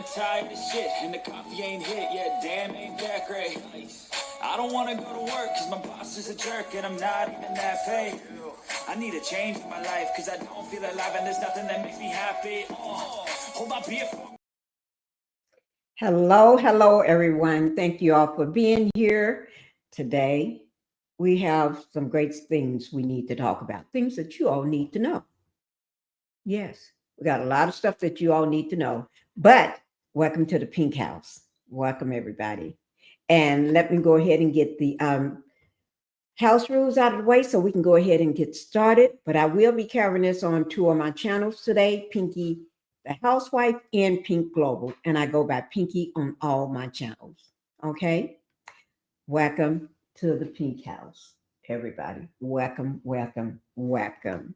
I'm tired of shit, and the coffee ain't hit yet. Damn, ain't that great. I don't want to go to work, cause my boss is a jerk, and I'm not even that paid. I need a change in my life, cause I don't feel alive, and there's nothing that makes me happy. Hold my beer for... Hello, everyone. Thank you all for being here today. We have some great things we need to talk about, things that you all need to know. Yes, we got a lot of stuff that you all need to know, but welcome to the Pink House. Welcome, everybody. And let me go ahead and get the house rules out of the way so we can go ahead and get started. But I will be covering this on two of my channels today, Pinkie the Housewife and Pink Global. And I go by Pinkie on all my channels. Okay? Welcome to the Pink House, everybody. Welcome, welcome, welcome.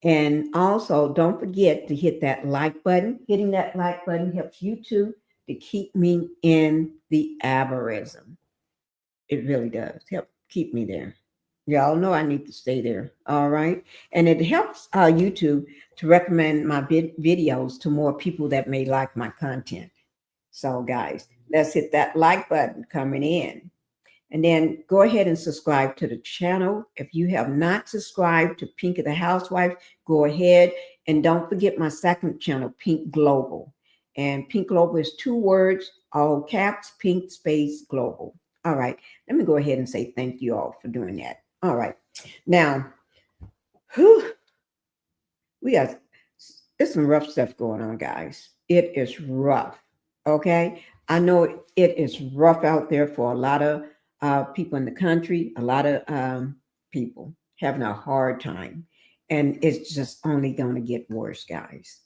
And also, don't forget to hit that like button. Hitting that like button helps YouTube to keep me in the algorithm. It really does help keep me there. Y'all know I need to stay there. All right. And it helps YouTube to recommend my videos to more people that may like my content. So, guys, let's hit that like button coming in. And then go ahead and subscribe to the channel. If you have not subscribed to Pinkie the Housewife, go ahead. And don't forget my second channel, Pink Global. And Pink Global is 2 words, all caps, Pink space Global. All right. Let me go ahead and say thank you all for doing that. All right. Now, it's some rough stuff going on, guys. It is rough. Okay. I know it is rough out there for a lot of people in the country, a lot of people having a hard time. And it's just only going to get worse, guys.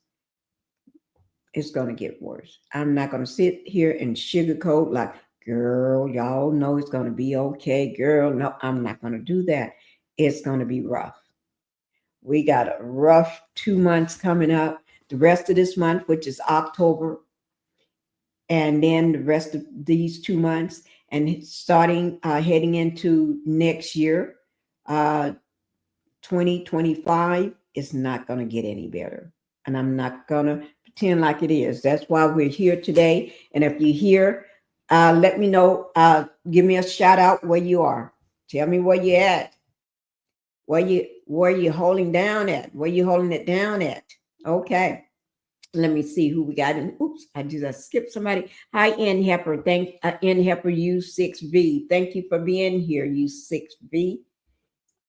It's going to get worse. I'm not going to sit here and sugarcoat like, girl, y'all know it's going to be okay. Girl, no, I'm not going to do that. It's going to be rough. We got a rough 2 months coming up. The rest of this month, which is October, and then the rest of these 2 months, and starting heading into next year, 2025 is not going to get any better. And I'm not going to pretend like it is. That's why we're here today. And if you're here, let me know. Give me a shout out where you are. Tell me where you're at. Where you holding down at? Where you holding it down at? Okay. Let me see who we got in. Oops, I skipped somebody. Hi, N Hepper. Thank N Hepper U6V. Thank you for being here, U6V.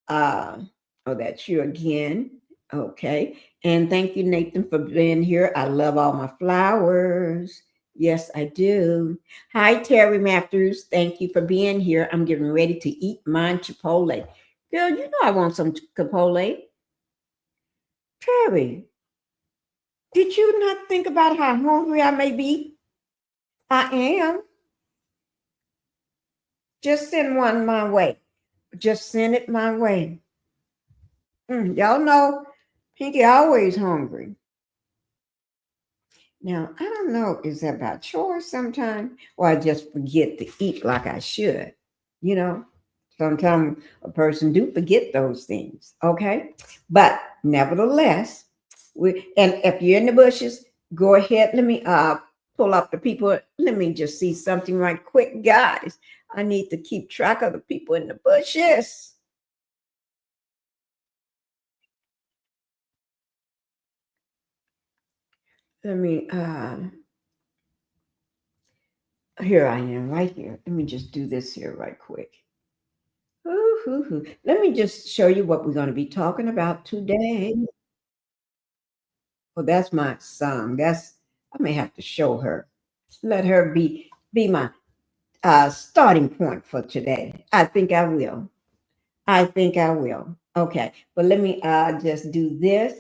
Oh, that's you again. Okay. And thank you, Nathan, for being here. I love all my flowers. Yes, I do. Hi, Terry Matthews. Thank you for being here. I'm getting ready to eat my Chipotle. Girl, you know I want some Chipotle. Terry, did you not think about how hungry I may be? I am. Just send one my way. Just send it my way. Y'all know Pinkie always hungry. Now, I don't know, is that by choice sometimes? Or I just forget to eat like I should? You know, sometimes a person do forget those things, okay? But nevertheless, and if you're in the bushes, go ahead. Let me pull up the people. Let me just see something right quick, guys. I need to keep track of the people in the bushes. Let me, here I am right here. Let me just do this here right quick. Let me just show you what we're going to be talking about today. Well, that's my song. I may have to show her. Let her be my starting point for today. I think I will. Okay, but let me just do this.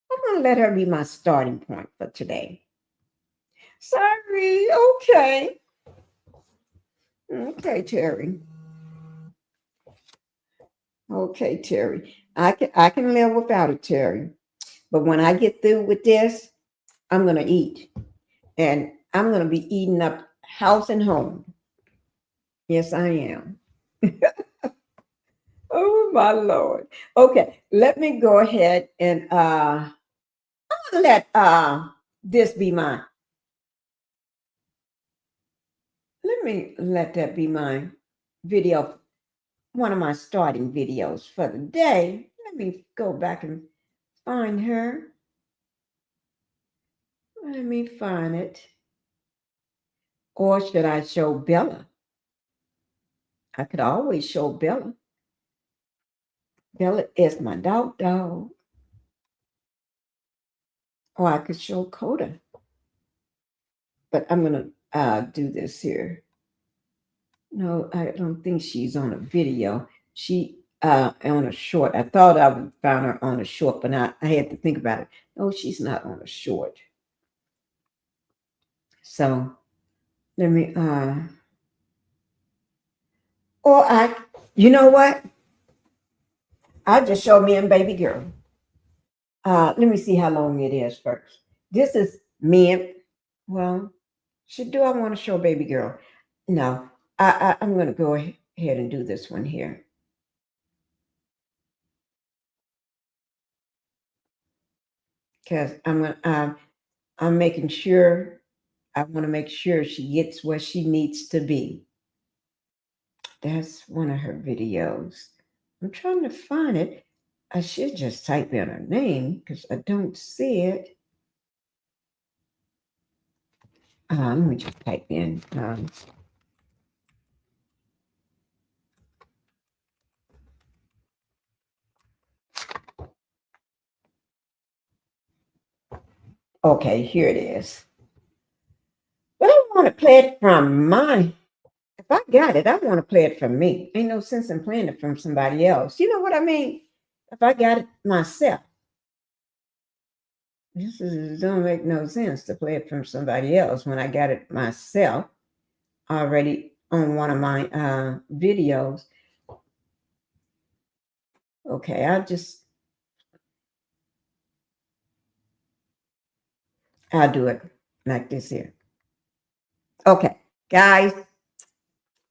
I'm going to let her be my starting point for today. Sorry. Okay. Okay, Terry. Okay, Terry. I can live without it, Terry. But when I get through with this, I'm going to eat. And I'm going to be eating up house and home. Yes, I am. Oh, my Lord. Okay, let me go ahead and I'm let this be my, let me let that be my video, one of my starting videos for the day. Let me go back and find her. Let me find it. Or should I show Bella? I could always show Bella. Bella is my dog. Or I could show Coda. But I'm going to do this here. No, I don't think she's on a video. She on a short. I thought I would find her on a short, but I had to think about it. No, she's not on a short. So let me you know what? I'll just show me and baby girl. Let me see how long it is first. This is me and, well, do I want to show baby girl? No, I'm going to go ahead and do this one here. Because I'm making sure, I want to make sure she gets where she needs to be. That's one of her videos. I'm trying to find it. I should just type in her name because I don't see it. Let me just type in. Okay, here it is. But I want to play it from mine. If I got it, I want to play it from me. Ain't no sense in playing it from somebody else. You know what I mean? If I got it myself. This don't make no sense to play it from somebody else when I got it myself already on one of my videos. Okay, I'll do it like this here. Okay, guys,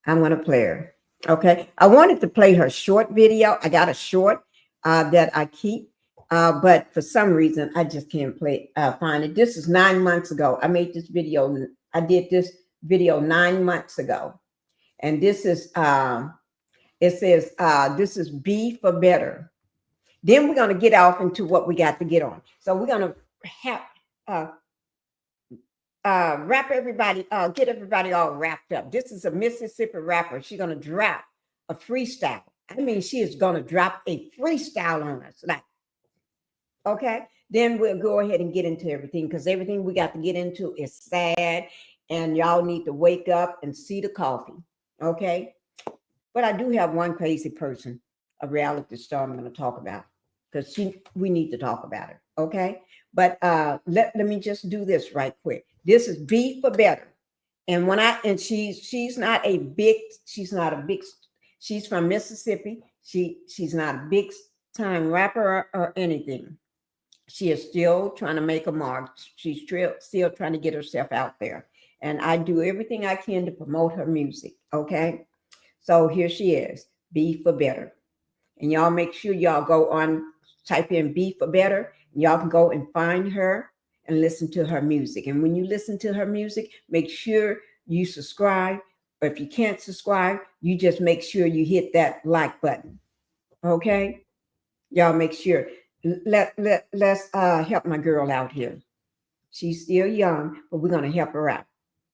I'm going to play her. Okay, I wanted to play her short video. I got a short that I keep, but for some reason, I just can't find it. This is 9 months ago. I made this video. I did this video 9 months ago. And this is, it says, this is B for better. Then we're going to get off into what we got to get on. So we're going to have, wrap everybody, get everybody all wrapped up. This is a Mississippi rapper. She's going to drop a freestyle. I mean, she is going to drop a freestyle on us. Like, okay, then we'll go ahead and get into everything because everything we got to get into is sad and y'all need to wake up and see the coffee. Okay. But I do have one crazy person, a reality star I'm going to talk about because we need to talk about it. Okay. But let me just do this right quick. This is B for better. And she's not a big, she's from Mississippi. She's not a big time rapper or anything. She is still trying to make a mark. She's still trying to get herself out there. And I do everything I can to promote her music. Okay. So here she is, B for better. And y'all make sure y'all go on, type in B for better. And y'all can go and find her and listen to her music. And when you listen to her music, make sure you subscribe. Or if you can't subscribe, you just make sure you hit that like button. Okay? Y'all make sure. Let's help my girl out here. She's still young, but we're going to help her out.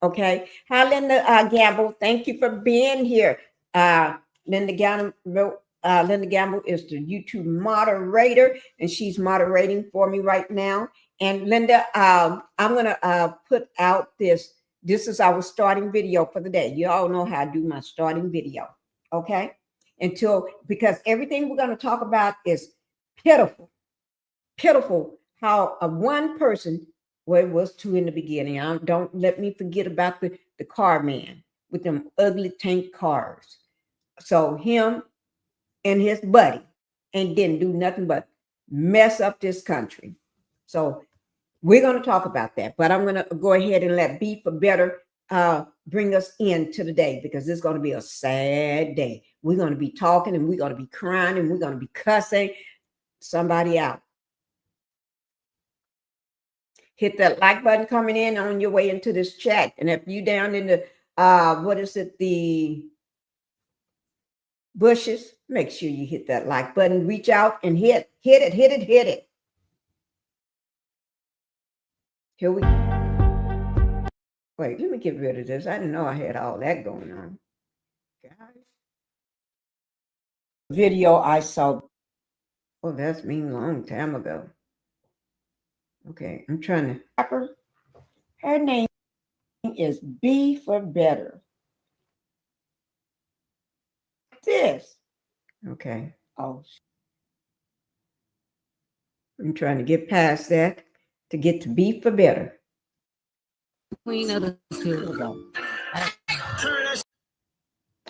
Okay. Hi, Linda Gamble. Thank you for being here. Linda Gamble is the YouTube moderator, and she's moderating for me right now. And Linda, I'm going to put out this. This is our starting video for the day. You all know how I do my starting video. Okay. Because everything we're going to talk about is pitiful how one person, well, it was two in the beginning. Don't let me forget about the car man with them ugly tank cars. So him and his buddy and didn't do nothing but mess up this country. So we're going to talk about that, but I'm going to go ahead and let B for better bring us into the day because it's going to be a sad day. We're going to be talking and we're going to be crying and we're going to be cussing somebody out. hit that like button coming in on your way into this chat. And if you down in the what is it, the bushes, make sure you hit that like button, reach out and hit it. Here we wait, let me get rid of this. I didn't know I had all that going on. Guys. Video I saw. Oh, that's mean long time ago. Okay, I'm trying to. Her name is B for Better. This. Okay. Oh, I'm trying to get past that to get to B for Better. Queen of the Hill.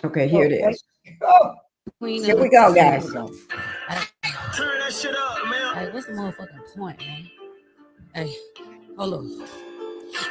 Okay, here it is. Oh, here we go, guys. Turn that shit up, man. Hey, what's the motherfucking point, man? Hey, hold on.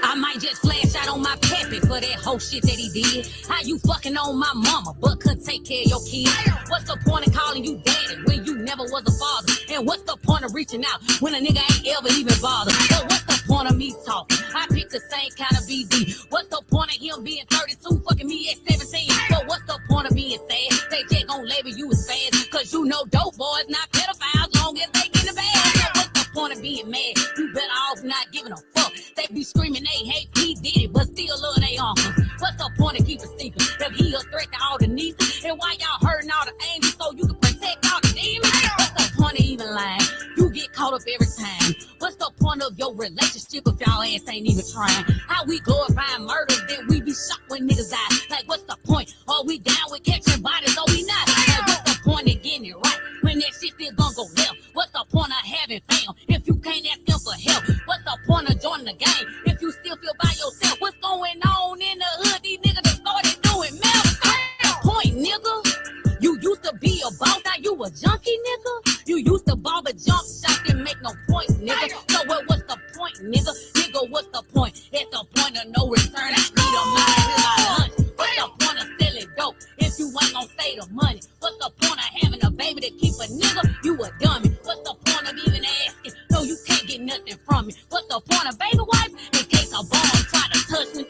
I might just flash out on my pappy for that whole shit that he did. How you fucking on my mama, but couldn't take care of your kids? What's the point of calling you daddy when you never was a father? And what's the point of reaching out when a nigga ain't ever even bothered? But what's the point of me talking? I pick the same kind of BD. What's the point of him being 32, fucking me at 17? But what's the point of being sad? They just gon' label you as fast, cause you know dope boys not pedophiles long as they get in the bag. So what's the point of being mad? You better off not giving a fuck. They be screaming they hate P. Diddy, but still love they uncles. What's the point of keeping secret if he a threat to all the nieces? And why y'all hurting all the angels so you can protect all the demons? What's the point of even lying? You get caught up every time. What's the point of your relationship if y'all ass ain't even trying? How we glorifying murders, then we be shocked when niggas die? Like what's the point? Are we down with catching bodies or we not? Like what's the point of getting it right when that shit still gonna go left? What's the point of having fam if you can't ask them for help? What's the point of joining the game if you still feel by yourself? What's going on in the hood? These niggas that started doing mouth. What's the point, nigga? You used to be a boss, now you a junkie, nigga. You used to ball the jump shot, didn't make no points, nigga. So what's the point, nigga? Nigga, what's the point? At the point of no return, I need a minute till I lunch. What's the point of selling dope if you ain't gon' say the money? What's the point of having a baby to keep a nigga? You a dummy. What's the point of even asking? No, you can't get nothing from me. What's the point of baby wife in case a bomb try to touch me?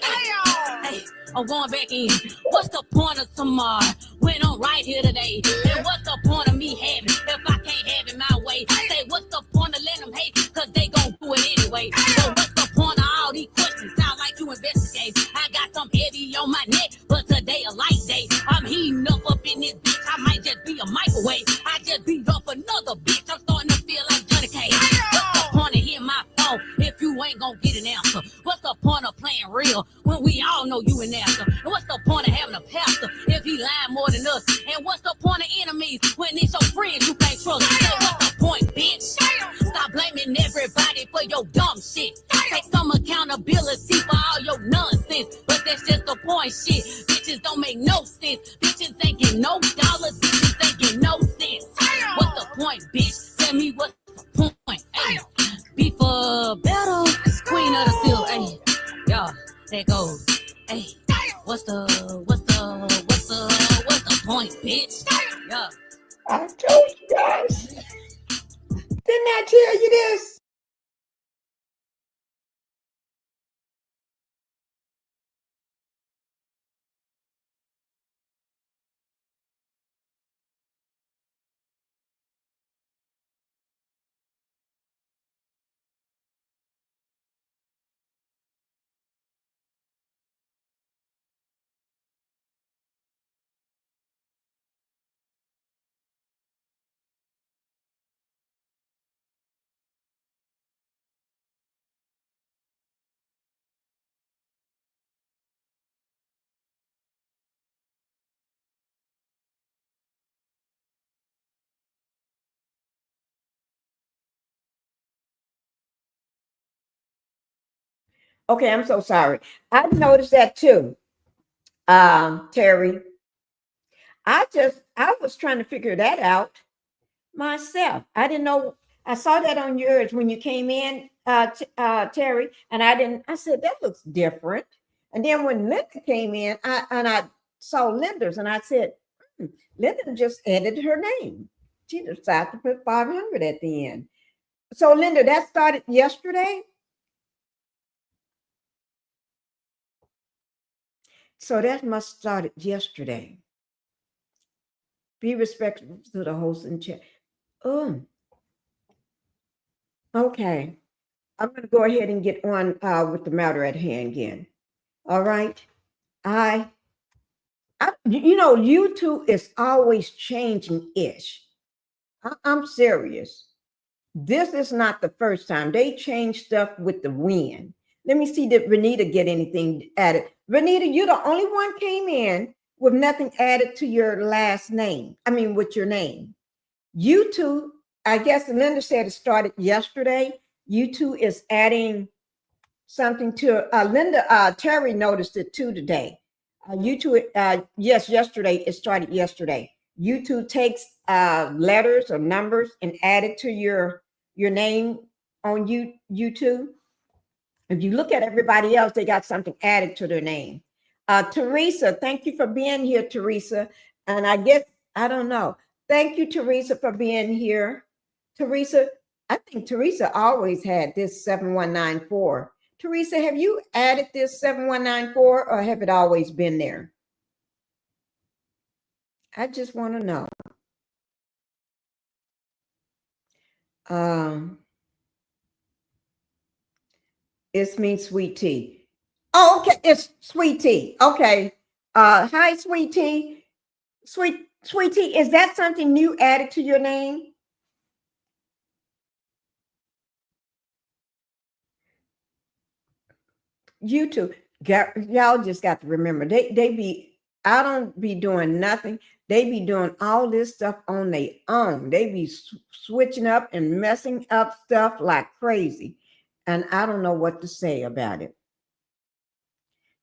Hey, I'm going back in. What's the point of tomorrow when I'm right here today? And what's the point of me having if I can't have it my way? Say, what's the point of letting them hate? Cause they gon' do it anyway. So what's the point of all these questions? Sound like you investigate. I got some heavy on my neck, but today a light day. I'm heating up in this bitch. I might just be a microwave. I just beat up another bitch. I'm starting to feel like Johnny Cage. What's the point of hitting my phone if you ain't gonna get an answer? What's the point of playing real when we all know you an answer? And what's the point of having a pastor if he lying more than us? And what's the point of enemies when it's your friends you can't trust? So what's the point, bitch? Stop blaming everybody for your dumb shit. Take some accountability for all your nonsense. But that's just the point, shit. Bitches don't make no sense. Bitches ain't get no dollars. Bitches ain't get no sense. What's the point, bitch? Tell me what's the point. Hey, be for better. Queen of the Hill. Hey, yeah, there goes. Hey, what's the point, bitch? Yeah. I told you guys. Didn't I tell you this? Okay, I'm so sorry. I noticed that too, Terry. I was trying to figure that out myself. I didn't know. I saw that on yours when you came in, Terry, and I said, that looks different. And then when Linda came in, I saw Linda's and I said, Linda just edited her name. She decided to put 500 at the end. So Linda, that started yesterday? So that must have started yesterday. Be respectful to the host and chat. Oh, okay. I'm going to go ahead and get on with the matter at hand again. All right. YouTube is always changing ish. I'm serious. This is not the first time. They change stuff with the wind. Let me see, did Renita get anything added? Renita, you're the only one came in with nothing added to your last name. I mean, with your name. YouTube, I guess Linda said it started yesterday. YouTube is adding something to Linda. Terry noticed it too today. YouTube, yes, yesterday, it started yesterday. YouTube takes letters or numbers and add it to your name on YouTube. If you look at everybody else, they got something added to their name. Teresa, thank you for being here, Teresa. And I guess, I don't know. Thank you, Teresa, for being here. Teresa, I think Teresa always had this 7194. Teresa, have you added this 7194 or have it always been there? I just want to know. It's me, Sweet Tea. Oh, okay, it's Sweet Tea. Okay. Hi, Sweet Tea. Sweet Tea, is that something new added to your name? YouTube, y'all just got to remember, I don't be doing nothing. They be doing all this stuff on their own. They be switching up and messing up stuff like crazy. And I don't know what to say about it.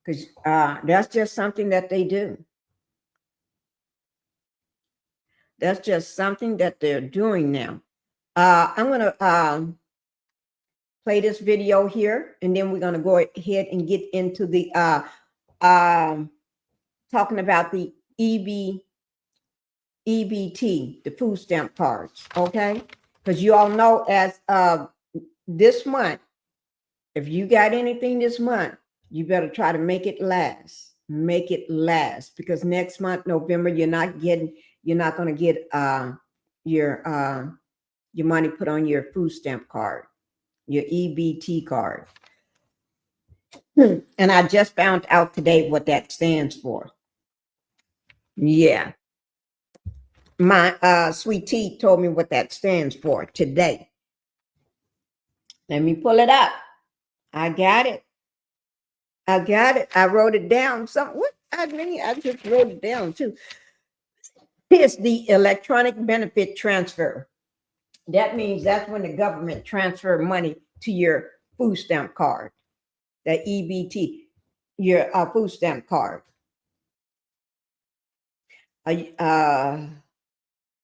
Because that's just something that they do. That's just something that they're doing now. I'm going to play this video here, and then we're going to go ahead and get into the talking about the EBT, the food stamp cards, okay? Because you all know as this month, if you got anything this month, you better try to make it last. Make it last, because next month, November, you're not going to get your money put on your food stamp card, your EBT card. And I just found out today what that stands for. Yeah. My Sweet Tea told me what that stands for today. Let me pull it up. I got it. I wrote it down. I just wrote it down too. It's the electronic benefit transfer. That means that's when the government transfer money to your food stamp card, the EBT, your food stamp card.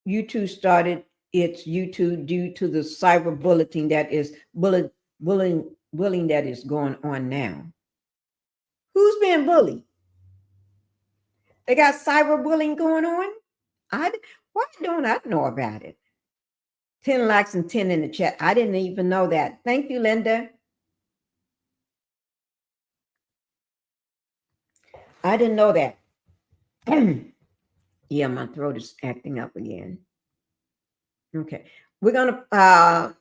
YouTube started its YouTube due to the cyberbullying that is bullying that is going on now. Who's being bullied? They got cyberbullying going on? Why don't I know about it? 10 likes and 10 in the chat. I didn't even know that. Thank you, Linda. I didn't know that. Yeah, my throat is acting up again. Okay. We're going to,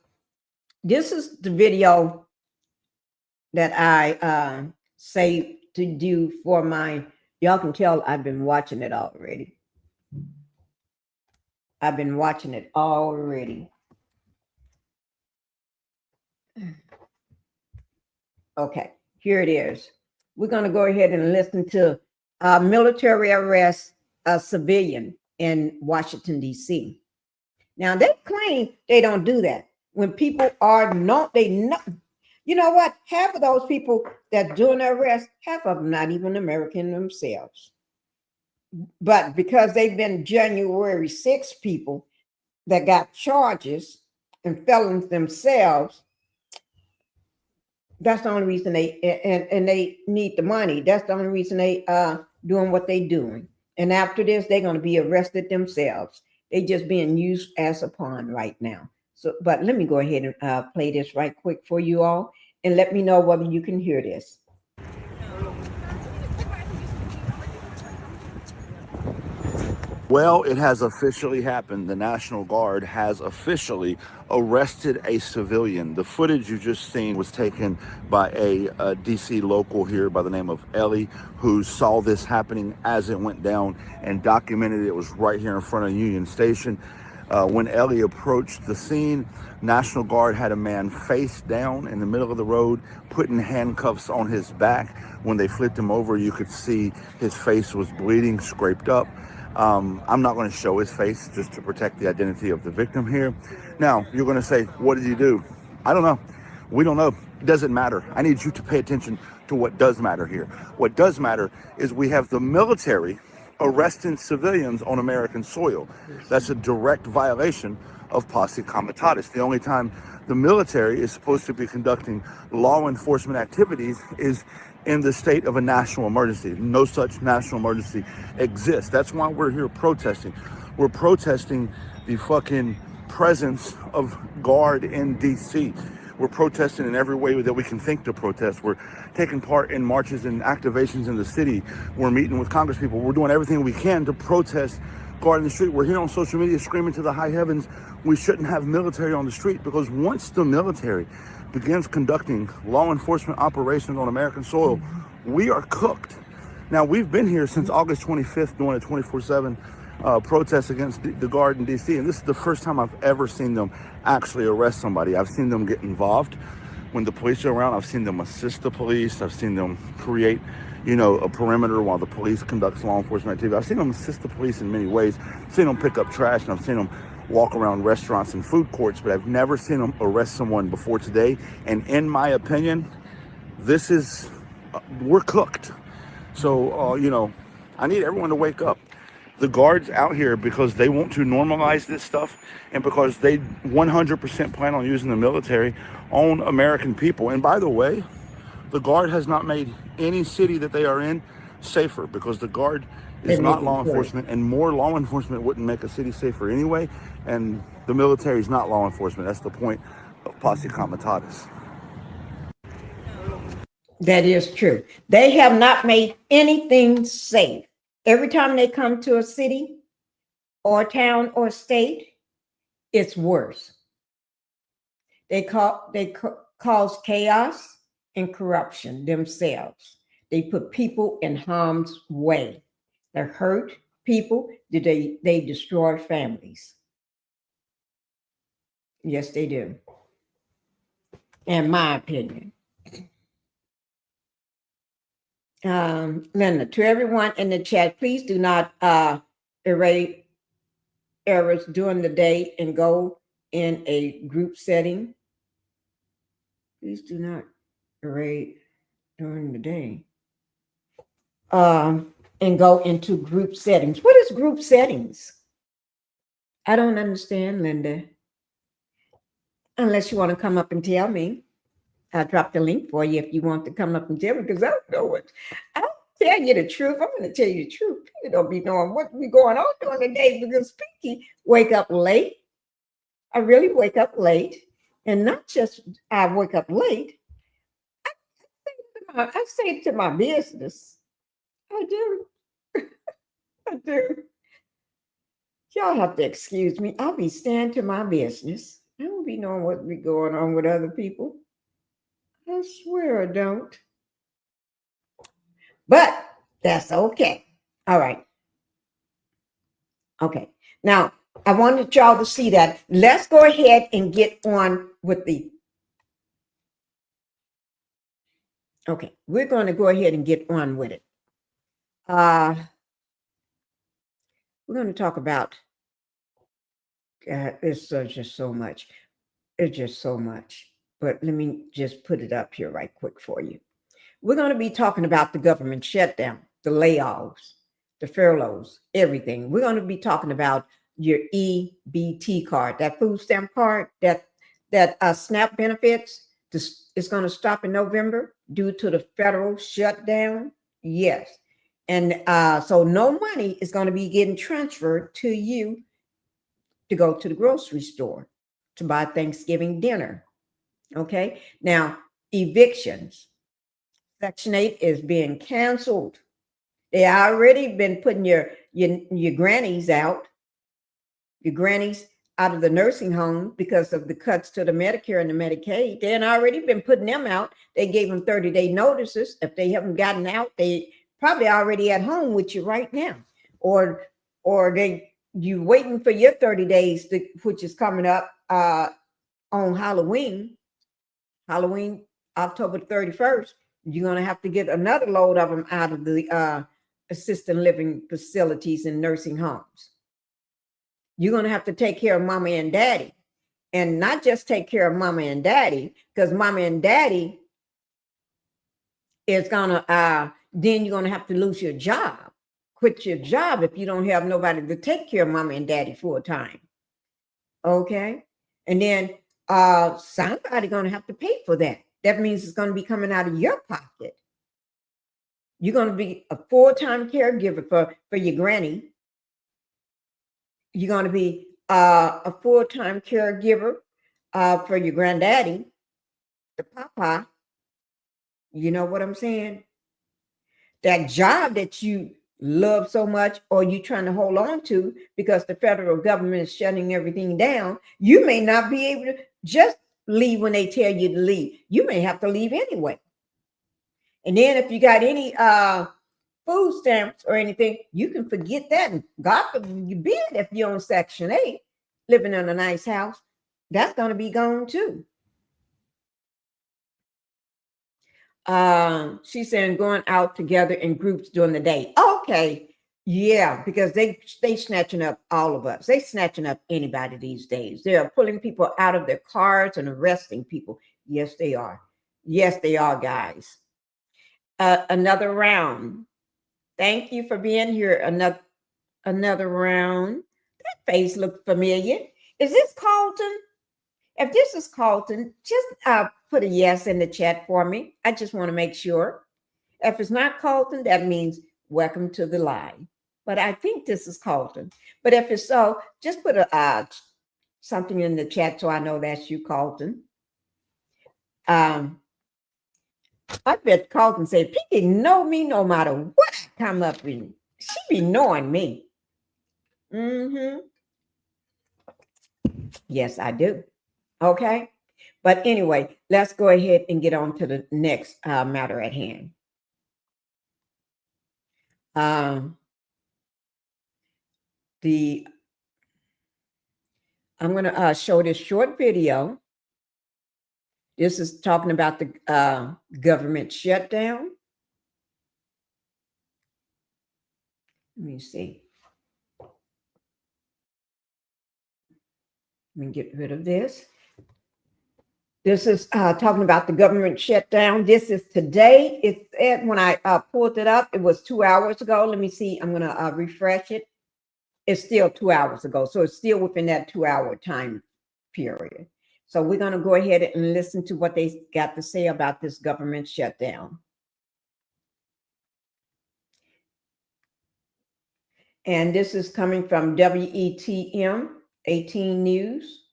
this is the video that I saved to do for y'all can tell I've been watching it already. Okay, here it is. We're going to go ahead and listen to military arrest a civilian in Washington, D.C. Now, they claim they don't do that. When people are not, you know what? Half of those people that doing the arrest, half of them not even American themselves. But because they've been January 6 people that got charges and felons themselves, that's the only reason they need the money. That's the only reason they doing what they doing. And after this, they're going to be arrested themselves. They just being used as a pawn right now. So, but let me go ahead and play this right quick for you all, and let me know whether you can hear this. Well, it has officially happened. The National Guard has officially arrested a civilian. The footage you just seen was taken by a DC local here by the name of Ellie, who saw this happening as it went down and documented it. It was right here in front of Union Station. When Ellie approached the scene, National Guard had a man face down in the middle of the road, putting handcuffs on his back. When they flipped him over, you could see his face was bleeding, scraped up. I'm not going to show his face just to protect the identity of the victim here. Now, you're going to say, what did he do? I don't know. We don't know. It doesn't matter. I need you to pay attention to what does matter here. What does matter is we have the military arresting civilians on American soil. That's a direct violation of posse comitatus. The only time the military is supposed to be conducting law enforcement activities is in the state of a national emergency. No such national emergency exists. That's why we're here protesting. We're protesting the fucking presence of guard in DC. We're protesting in every way that we can think to protest. We're taking part in marches and activations in the city. We're meeting with Congress people. We're doing everything we can to protest guard in the street. We're here on social media screaming to the high heavens, we shouldn't have military on the street, because once the military begins conducting law enforcement operations on American soil, we are cooked. Now, we've been here since August 25th doing a 24/7 protest against the guard in DC, and this is the first time I've ever seen them actually arrest somebody. I've seen them get involved when the police are around. I've seen them assist the police. I've seen them create, a perimeter while the police conducts law enforcement activity. I've seen them assist the police in many ways. I've seen them pick up trash, and I've seen them walk around restaurants and food courts, but I've never seen them arrest someone before today. And in my opinion, this is, we're cooked. So, I need everyone to wake up. The guards out here, because they want to normalize this stuff and because they 100% plan on using the military on American people. And by the way, the guard has not made any city that they are in safer, because the guard is not law enforcement, and more law enforcement wouldn't make a city safer anyway. And the military is not law enforcement. That's the point of posse comitatus. That is true. They have not made anything safe. Every time they come to a city or town or state, it's worse. They cause chaos and corruption themselves. They put people in harm's way. They hurt people. They destroy families. Yes, they do. In my opinion. Linda, to everyone in the chat, please do not erase errors during the day and go in a group setting. Please do not erase during the day and go into group settings. What is group settings? I don't understand, Linda. Unless you want to come up and tell me. I'll drop the link for you if you want to come up and tell me, because I don't know what. I'll tell you the truth. I'm going to tell you the truth. Pinkie don't be knowing what be going on during the day, because Pinkie wake up late. I really wake up late. And not just I wake up late. I say to my business. I do. I do. Y'all have to excuse me. I'll be staying to my business. I don't be knowing what be going on with other people. I swear I don't. But that's okay. All right. Okay. Now, I wanted y'all to see that. Let's go ahead and get on with the. Okay. We're going to go ahead and get on with it. We're going to talk about. It's just so much. It's just so much. But let me just put it up here right quick for you. We're going to be talking about the government shutdown, the layoffs, the furloughs, everything. We're going to be talking about your EBT card, that food stamp card, that SNAP benefits. It's going to stop in November due to the federal shutdown. Yes. And so no money is going to be getting transferred to you to go to the grocery store to buy Thanksgiving dinner. Okay. Now, evictions. Section 8 is being canceled. They already been putting your your grannies out, your grannies out of the nursing home because of the cuts to the Medicare and the Medicaid. They had already been putting them out. They gave them 30-day notices. If they haven't gotten out, they probably already at home with you right now. Or you waiting for your 30 days, which is coming up on Halloween, October 31st. You're going to have to get another load of them out of the assisted living facilities and nursing homes. You're going to have to take care of mama and daddy, and not just take care of mama and daddy, because mama and daddy is going to, then you're going to have to lose your job, quit your job if you don't have nobody to take care of mama and daddy full time. Okay. And then somebody going to have to pay for that. That means it's going to be coming out of your pocket. You're going to be a full-time caregiver for your granny. You're going to be a full-time caregiver for your granddaddy, the papa. You know what I'm saying? That job that you love so much, or you trying to hold on to because the federal government is shutting everything down, you may not be able to just leave when they tell you to leave. You may have to leave anyway. And then if you got any food stamps or anything, you can forget that. And God forbid if you're on Section 8, living in a nice house, that's going to be gone too. She's saying going out together in groups during the day. Okay. Yeah, because they snatching up all of us. They snatching up anybody these days. They are pulling people out of their cars and arresting people. Yes, they are. Yes, they are, guys. Another round. Thank you for being here. Another round. That face looked familiar. Is this Carlton? If this is Carlton, just put a yes in the chat for me. I just want to make sure. If it's not Carlton, that means welcome to the live. But I think this is Carlton. But if it's so, just put a something in the chat so I know that's you, Carlton. I bet Carlton said, Pinkie know me no matter what I come up with. She be knowing me. Yes, I do. Okay. But anyway, let's go ahead and get on to the next matter at hand. I'm going to show this short video. This is talking about the government shutdown. Let me see. Let me get rid of this. This is talking about the government shutdown. This is today. It said when I pulled it up, it was 2 hours ago. Let me see. I'm going to refresh it. It's still 2 hours ago. So it's still within that 2 hour time period. So we're going to go ahead and listen to what they got to say about this government shutdown. And this is coming from WETM 18 News.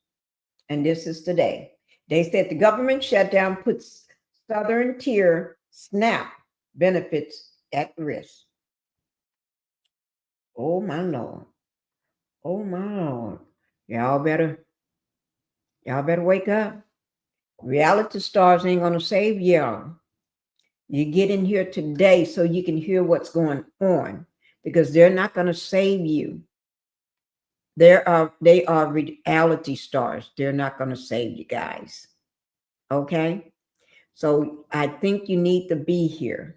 And this is today. They said the government shutdown puts Southern Tier SNAP benefits at risk. Oh, my Lord. Oh, my Lord. Y'all better wake up. Reality stars ain't going to save y'all. You get in here today so you can hear what's going on, because they're not going to save you. They are reality stars. They're not going to save you guys. Okay? So I think you need to be here.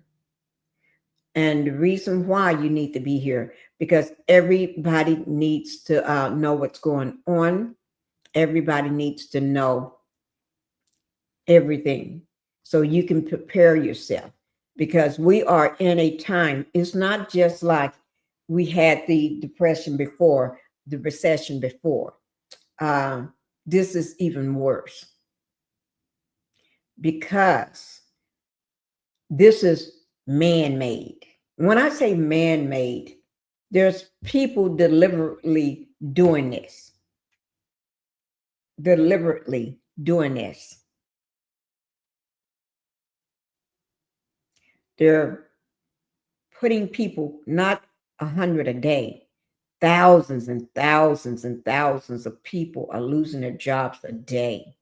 And the reason why you need to be here, because everybody needs to know what's going on. Everybody needs to know everything so you can prepare yourself, because we are in a time. It's not just like we had the depression before, the recession before. This is even worse, because this is man-made. When I say man-made, there's people deliberately doing this. Deliberately doing this. They're putting people not 100 a day. Thousands and thousands and thousands of people are losing their jobs a day.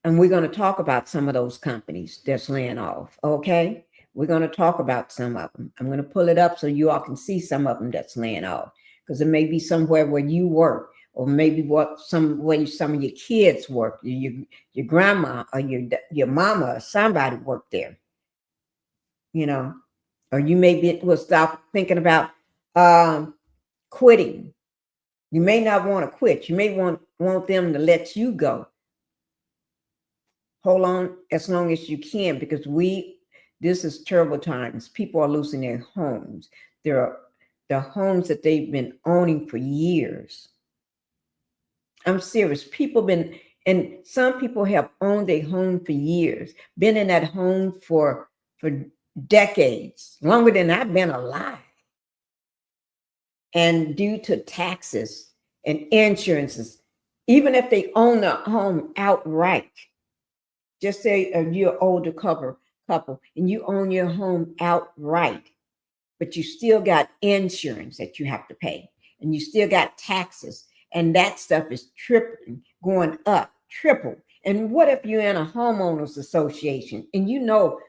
And we're going to talk about some of those companies that's laying off, okay? We're going to talk about some of them. I'm going to pull it up so you all can see some of them that's laying off, because it may be somewhere where you work, or maybe some way some of your kids work, your grandma or your mama or somebody worked there, you know, or you maybe will stop thinking about quitting. You may not want to quit. You may want them to let you go. Hold on as long as you can, because this is terrible times. People are losing their homes. The homes that they've been owning for years. I'm serious. And some people have owned their home for years, been in that home for decades, longer than I've been alive. And due to taxes and insurances, even if they own the home outright, just say you're an older couple and you own your home outright, but you still got insurance that you have to pay, and you still got taxes, and that stuff is tripling, going up, triple. And what if you're in a homeowners association and you know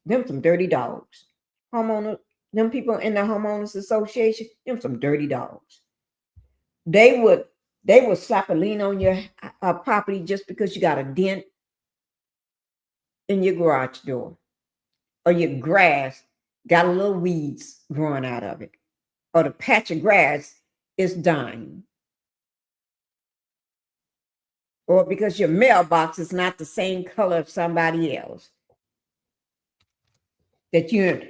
them some dirty dogs? Them people in the homeowners association, them some dirty dogs. They would slap a lien on your property just because you got a dent in your garage door, or your grass got a little weeds growing out of it, or the patch of grass is dying, or because your mailbox is not the same color of somebody else, that you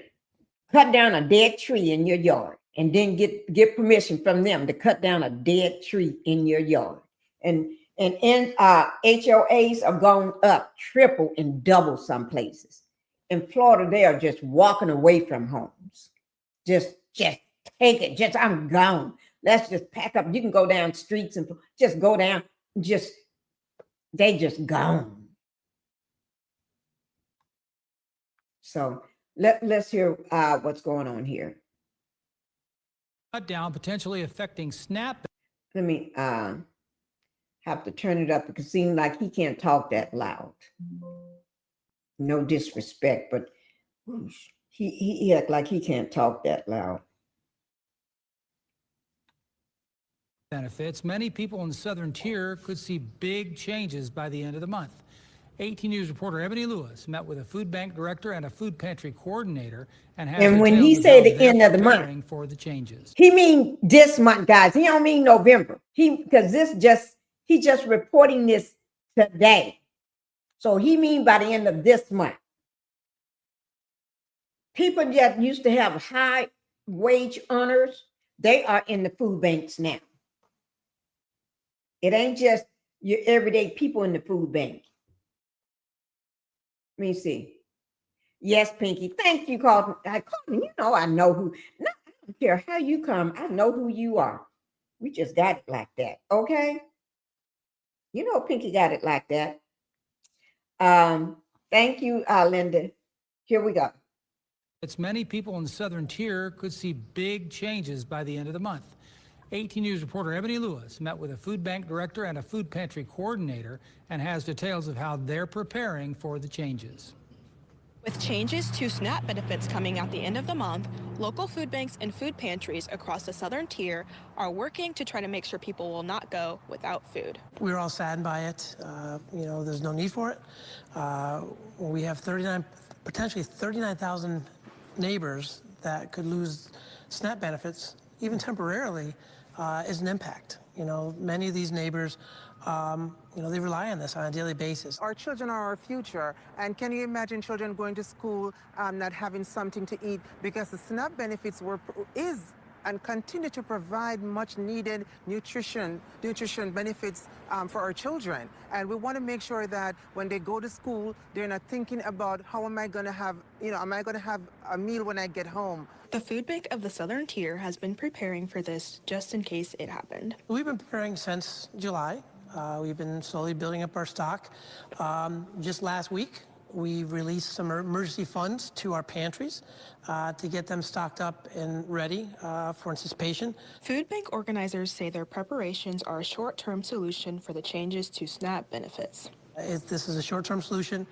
cut down a dead tree in your yard and then get permission from them to cut down a dead tree in your yard. And HOAs are going up triple and double some places. In Florida, they are just walking away from homes. Just take it. I'm gone. Let's just pack up. You can go down streets and just go down. They just gone. So let's hear what's going on here. Shutdown potentially affecting SNAP. Let me have to turn it up, because it seems like he can't talk that loud. No disrespect, but he act like he can't talk that loud. Benefits. Many people in the southern tier could see big changes by the end of the month. 18 News reporter Ebony Lewis met with a food bank director and a food pantry coordinator, and when he say the end of the month, for the changes, he mean this month, guys. He don't mean November. Because he just reporting this today. So he mean by the end of this month. People that used to have high wage earners, they are in the food banks now. It ain't just your everyday people in the food bank. Let me see. Yes, Pinkie. Thank you, Carlton. You know I know who. No, I don't care how you come. I know who you are. We just got it like that, okay? You know Pinkie got it like that. Thank you, Linda. Here we go. It's many people in the southern tier could see big changes by the end of the month. 18 News reporter Ebony Lewis met with a food bank director and a food pantry coordinator, and has details of how they're preparing for the changes. With changes to SNAP benefits coming at the end of the month, local food banks and food pantries across the southern tier are working to try to make sure people will not go without food. We're all saddened by it. There's no need for it. We have potentially 39,000 neighbors that could lose SNAP benefits, even temporarily, is an impact. Many of these neighbors, they rely on this on a daily basis. Our children are our future, and can you imagine children going to school not having something to eat, because the SNAP benefits is and continue to provide much needed nutrition benefits for our children. And we want to make sure that when they go to school, they're not thinking about how am I going to have, am I going to have a meal when I get home? The food bank of the southern tier has been preparing for this just in case it happened. We've been preparing since July. We've been slowly building up our stock. Just last week, We released some emergency funds to our pantries to get them stocked up and ready for anticipation. Food bank organizers say their preparations are a short-term solution for the changes to SNAP benefits. This is a short-term solution.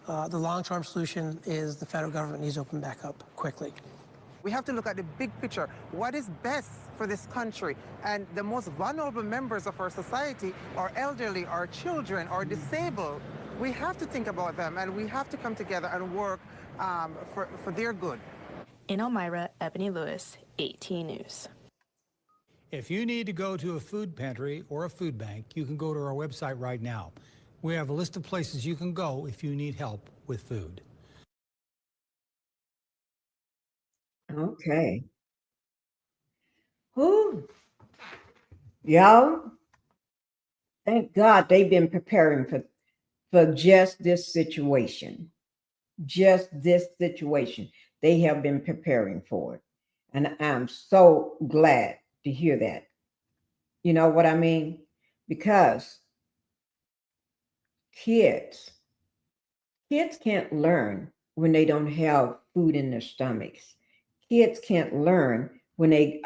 The long-term solution is the federal government needs to open back up quickly. We have to look at the big picture. What is best for this country? And the most vulnerable members of our society are elderly, our children, are disabled. We have to think about them, and we have to come together and work for their good. In Elmira, Ebony Lewis, 18 News. If you need to go to a food pantry or a food bank, you can go to our website right now. We have a list of places you can go if you need help with food. Okay. Whew. Y'all, thank God they've been preparing for just this situation. Just this situation. They have been preparing for it. And I'm so glad to hear that. You know what I mean? Because kids can't learn when they don't have food in their stomachs. Kids can't learn when they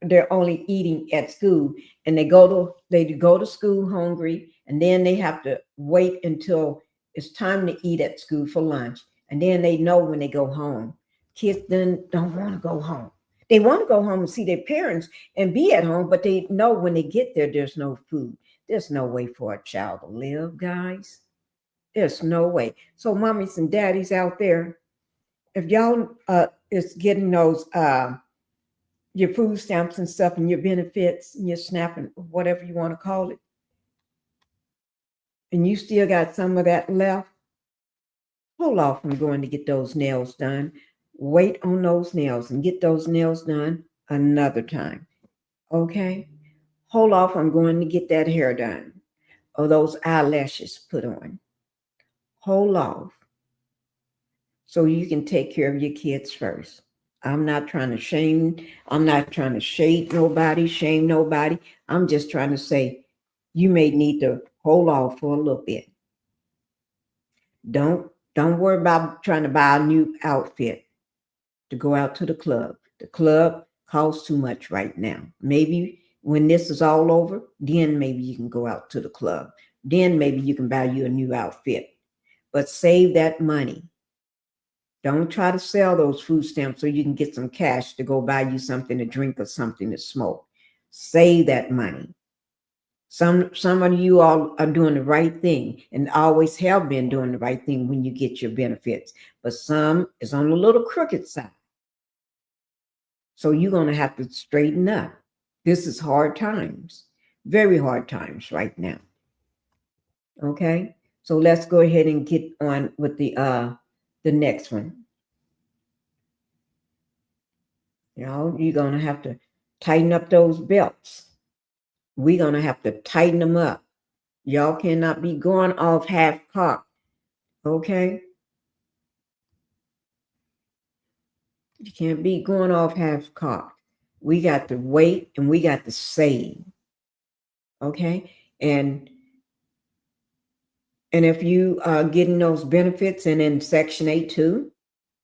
they're only eating at school, and they go to school hungry, and then they have to wait until it's time to eat at school for lunch, and then they know when they go home. Kids then don't want to go home. They want to go home and see their parents and be at home, but they know when they get there, there's no food. There's no way for a child to live, guys. There's no way. So mommies and daddies out there, if y'all is getting those your food stamps and stuff and your benefits and your SNAP and whatever you want to call it, and you still got some of that left, hold off from going to get those nails done. Wait on those nails and get those nails done another time. Okay? Hold off on going to get that hair done or those eyelashes put on. Hold off so you can take care of your kids first. I'm not trying to shade nobody, shame nobody. I'm just trying to say you may need to hold off for a little bit. Don't worry about trying to buy a new outfit to go out to the club. The club costs too much right now. Maybe when this is all over, then maybe you can go out to the club. Then maybe you can buy you a new outfit. But save that money. Don't try to sell those food stamps so you can get some cash to go buy you something to drink or something to smoke. Save that money. Some of you all are doing the right thing and always have been doing the right thing when you get your benefits. But some is on the little crooked side. So you're going to have to straighten up. This is hard times. Very hard times right now. Okay? So let's go ahead and get on with the next one. You know, you're going to have to tighten up those belts. We're going to have to tighten them up. Y'all cannot be going off half-cocked. Okay? You can't be going off half-cocked. We got to wait and we got to save. Okay? And if you are getting those benefits and in Section 8 too,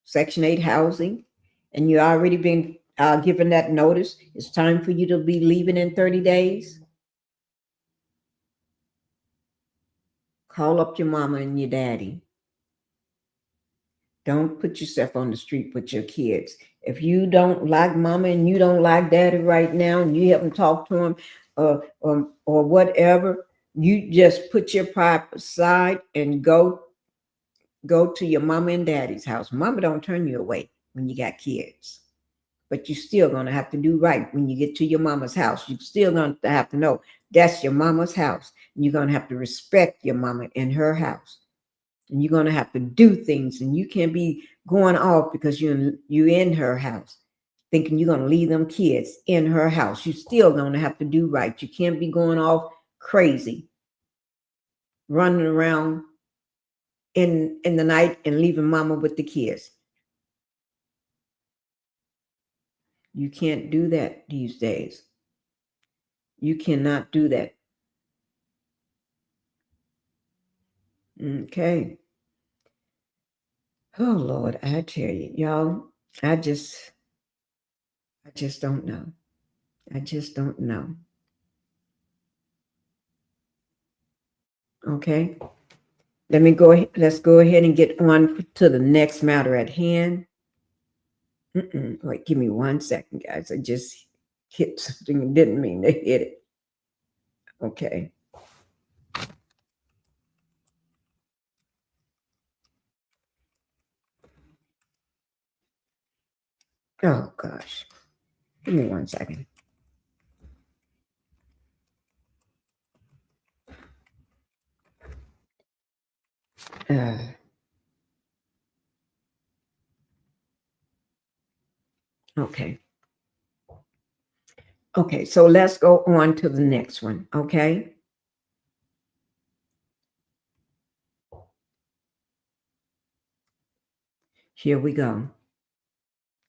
Section 8 housing, and you already been given that notice, it's time for you to be leaving in 30 days. Call up your mama and your daddy. Don't put yourself on the street with your kids. If you don't like mama and you don't like daddy right now, and you haven't talked to them or whatever, you just put your pride aside and go to your mama and daddy's house. Mama don't turn you away when you got kids, but you're still going to have to do right when you get to your mama's house. You're still going to have to know that's your mama's house. And you're going to have to respect your mama in her house. And you're going to have to do things, and you can't be going off because you're in her house thinking you're going to leave them kids in her house. You're still going to have to do right. You can't be going off crazy, running around in the night and leaving mama with the kids. You can't do that these days. You cannot do that. Okay. Oh Lord, I tell you, y'all, I just don't know. I just don't know. Okay. Let's go ahead and get on to the next matter at hand. Wait, give me 1 second, guys. I just hit something and didn't mean to hit it. Okay. Oh gosh. Give me 1 second. Okay. Okay, so let's go on to the next one. Okay. Here we go.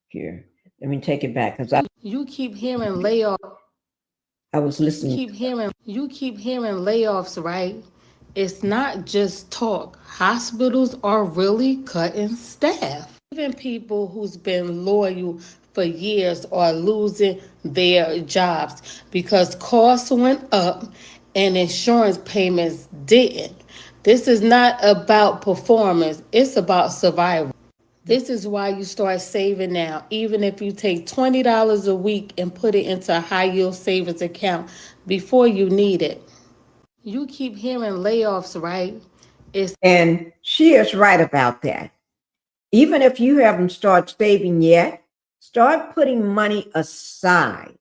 Here. Let me take it back because You keep hearing layoffs. I was listening. You keep hearing layoffs, right? It's not just talk. Hospitals are really cutting staff. Even people who's been loyal for years are losing their jobs because costs went up and insurance payments didn't. This is not about performance, it's about survival. This is why you start saving now. Even if you take $20 a week and put it into a high yield savings account before you need it. You keep hearing layoffs, right? And she is right about that. Even if you haven't started saving yet, start putting money aside.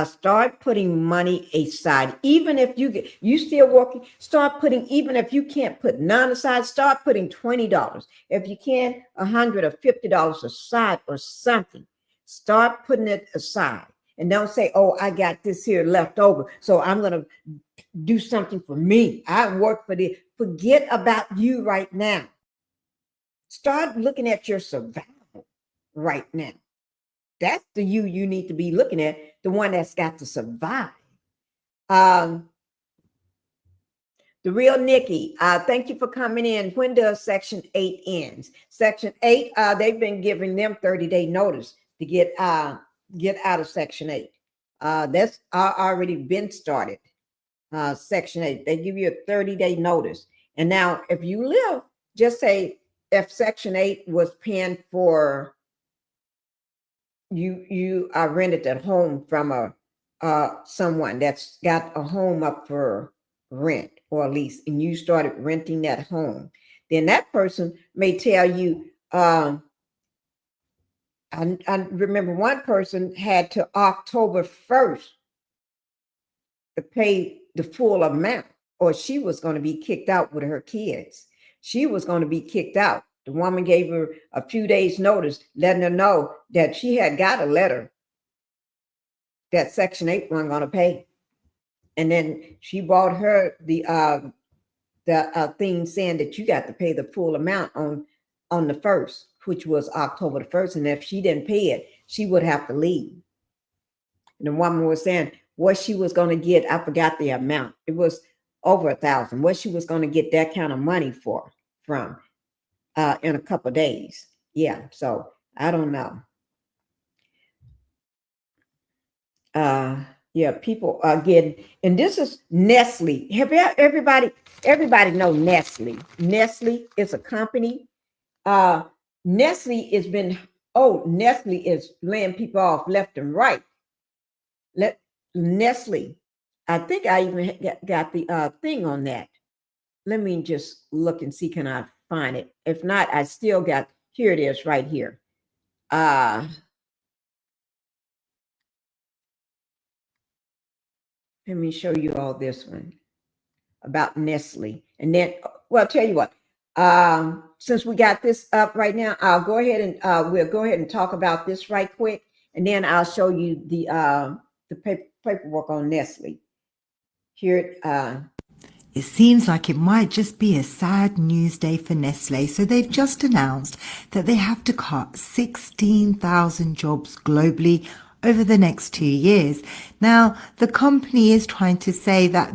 Start putting money aside. Even if you still working, start putting, even if you can't put none aside, start putting $20. If you can, $100 or $50 aside or something. Start putting it aside. And don't say, oh, I got this here left over, so I'm going to do something for me. I work for this. Forget about you right now. Start looking at your survival right now. That's the you need to be looking at, the one that's got to survive. The real Nikki, thank you for coming in. When does Section 8 ends? Section 8, they've been giving them 30-day notice to get out of Section 8. That's already been started. Section 8, they give you a 30-day notice. And now if you live, just say if Section 8 was paying for you rented a home from someone that's got a home up for rent or lease, and you started renting that home, then that person may tell you, I remember one person had to October 1st to pay the full amount, or she was going to be kicked out with her kids. She was going to be kicked out. The woman gave her a few days notice, letting her know that she had got a letter that Section 8 wasn't going to pay. And then she brought her the thing saying that you got to pay the full amount on the 1st, which was October the 1st. And if she didn't pay it, she would have to leave. And the woman was saying what she was going to get, I forgot the amount. It was over $1,000. What she was going to get that kind of money from in a couple of days. Yeah, so I don't know. Yeah, people are getting, and this is Nestle. Have everybody know Nestle? Nestle is a company. Nestle is laying people off left and right. Nestle. I think I even got the thing on that. Let me just look and see, can I find it? If not, I still got, here it is right here. Let me show you all this one about Nestle. And then, well, I'll tell you what, since we got this up right now, I'll go ahead and we'll go ahead and talk about this right quick. And then I'll show you the paperwork on Nestle. Here, it seems like it might just be a sad news day for Nestle. So they've just announced that they have to cut 16,000 jobs globally over the next 2 years. Now, the company is trying to say that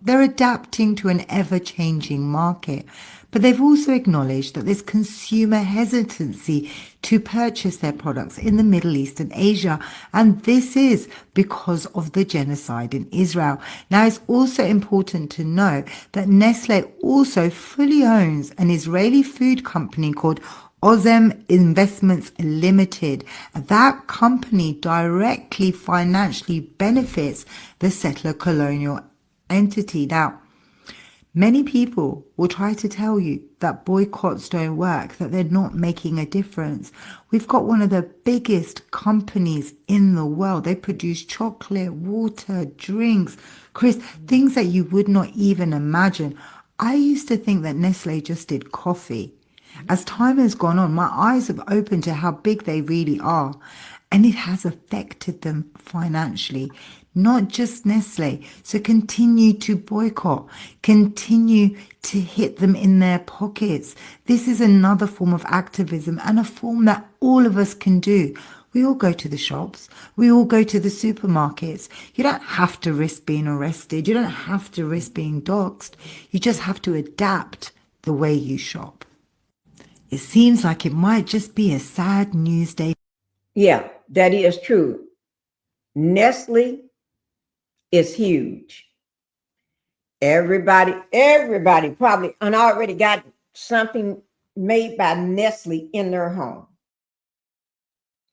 they're adapting to an ever-changing market, but they've also acknowledged that there's consumer hesitancy to purchase their products in the Middle East and Asia, and this is because of the genocide in Israel. Now, it's also important to know that Nestle also fully owns an Israeli food company called Ozem Investments Limited. That company directly financially benefits the settler colonial entity. Now, many people will try to tell you that boycotts don't work, that they're not making a difference. We've got one of the biggest companies in the world. They produce chocolate, water, drinks, Chris, things that you would not even imagine. I used to think that Nestle just did coffee. As time has gone on, my eyes have opened to how big they really are. And it has affected them financially, not just Nestle. So continue to boycott, continue to hit them in their pockets. This is another form of activism and a form that all of us can do. We all go to the shops. We all go to the supermarkets. You don't have to risk being arrested. You don't have to risk being doxxed. You just have to adapt the way you shop. It seems like it might just be a sad news day. Yeah, that is true. Nestle is huge. Everybody probably already got something made by Nestle in their home.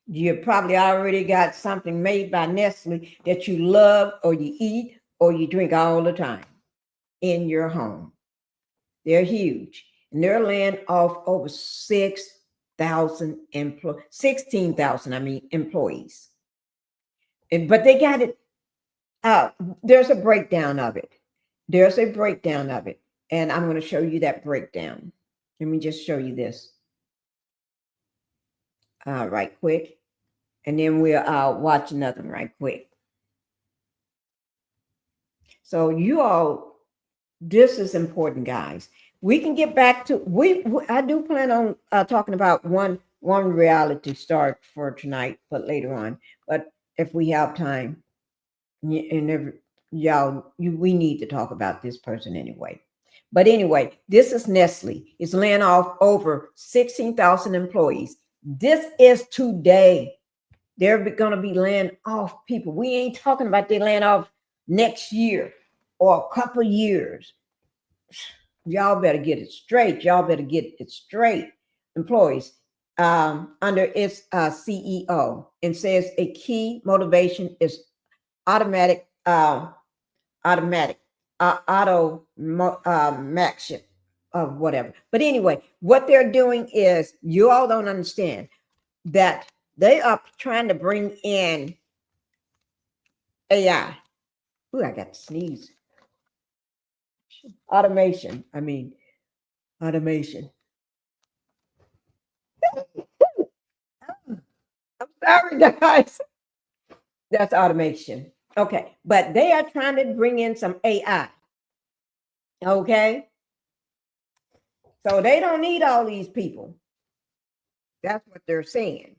You probably already got something made by Nestle that you love or you eat or you drink all the time in your home. They're huge. And they're laying off over 16,000 employees. But they got it. There's a breakdown of it. And I'm going to show you that breakdown. Let me just show you this. Right quick. And then we'll watch another one right quick. So you all, this is important, guys. We can get back to, I do plan on talking about one reality star for tonight, but later on. But if we have time, and we need to talk about this person anyway. But anyway, this is Nestle. It's laying off over 16,000 employees. This is today. They're going to be laying off people. We ain't talking about they laying off next year or a couple years. Y'all better get it straight. Employees under its CEO, and says a key motivation is automatic of whatever. But anyway, what they're doing is, you all don't understand that they are trying to bring in AI. Ooh, I got to sneeze. Automation. I'm sorry, guys. That's automation. Okay. But they are trying to bring in some AI. Okay. So they don't need all these people. That's what they're saying.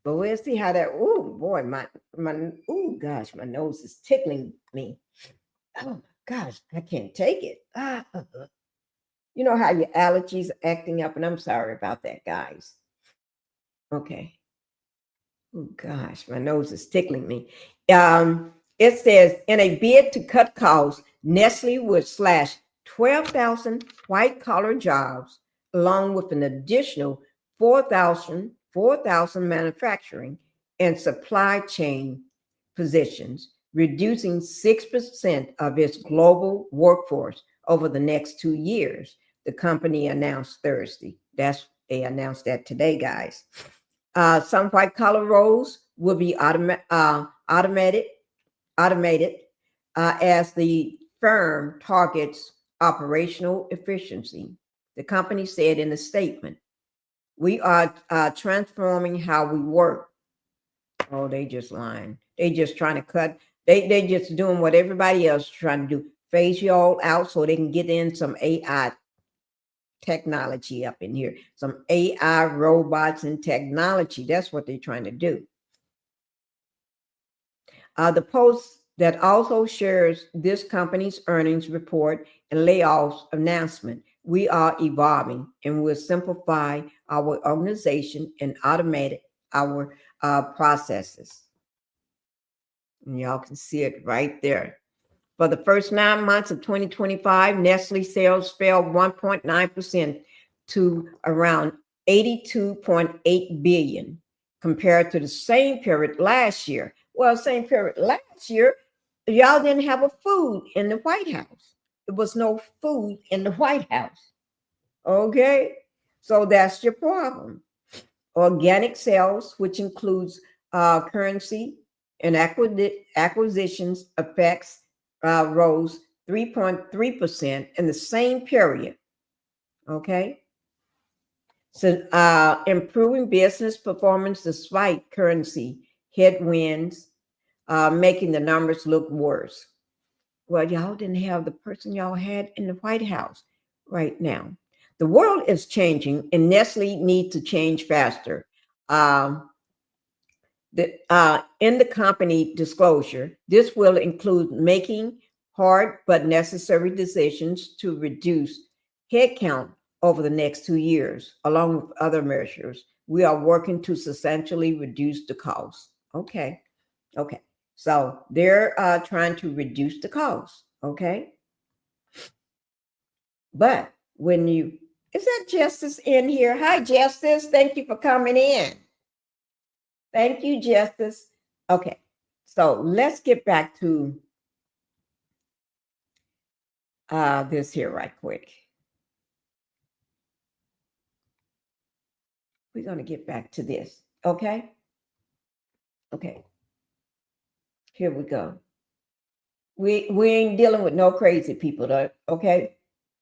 But we'll see how that, oh boy, my nose is tickling me. Oh my gosh, I can't take it. You know how your allergies are acting up, and I'm sorry about that, guys. Okay. Oh gosh, my nose is tickling me. It says, in a bid to cut costs, Nestle would slash 12,000 white-collar jobs, along with an additional 4,000 manufacturing and supply chain positions, reducing 6% of its global workforce over the next 2 years, the company announced Thursday. They announced that today, guys. Some white-collar roles will be automated as the firm targets operational efficiency. The company said in a statement, "We are transforming how we work." Oh, they just lying. They just trying to cut. They just doing what everybody else is trying to do. Phase you all out so they can get in some AI technology up in here. Some AI robots and technology. That's what they're trying to do. The post that also shares this company's earnings report and layoffs announcement. We are evolving and will simplify our organization and automate our processes. And y'all can see it right there. For the first 9 months of 2025, Nestle sales fell 1.9% to around 82.8 billion compared to the same period last year. Well, same period last year, y'all didn't have a food in the White House. There was no food in the White House. Okay, so that's your problem. Organic sales, which includes currency and acquisitions effects, rose 3.3% in the same period. Okay. So improving business performance despite currency headwinds, making the numbers look worse. Well, y'all didn't have the person y'all had in the White House right now. The world is changing and Nestle needs to change faster. In the company disclosure, this will include making hard but necessary decisions to reduce headcount over the next 2 years, along with other measures. We are working to substantially reduce the cost. Okay. So they're trying to reduce the cost. Okay. But is that Justice in here? Hi, Justice. Thank you for coming in. Thank you, Justice. Okay, so let's get back to this here right quick. We're going to get back to this, okay? Okay, here we go. We ain't dealing with no crazy people, though, okay?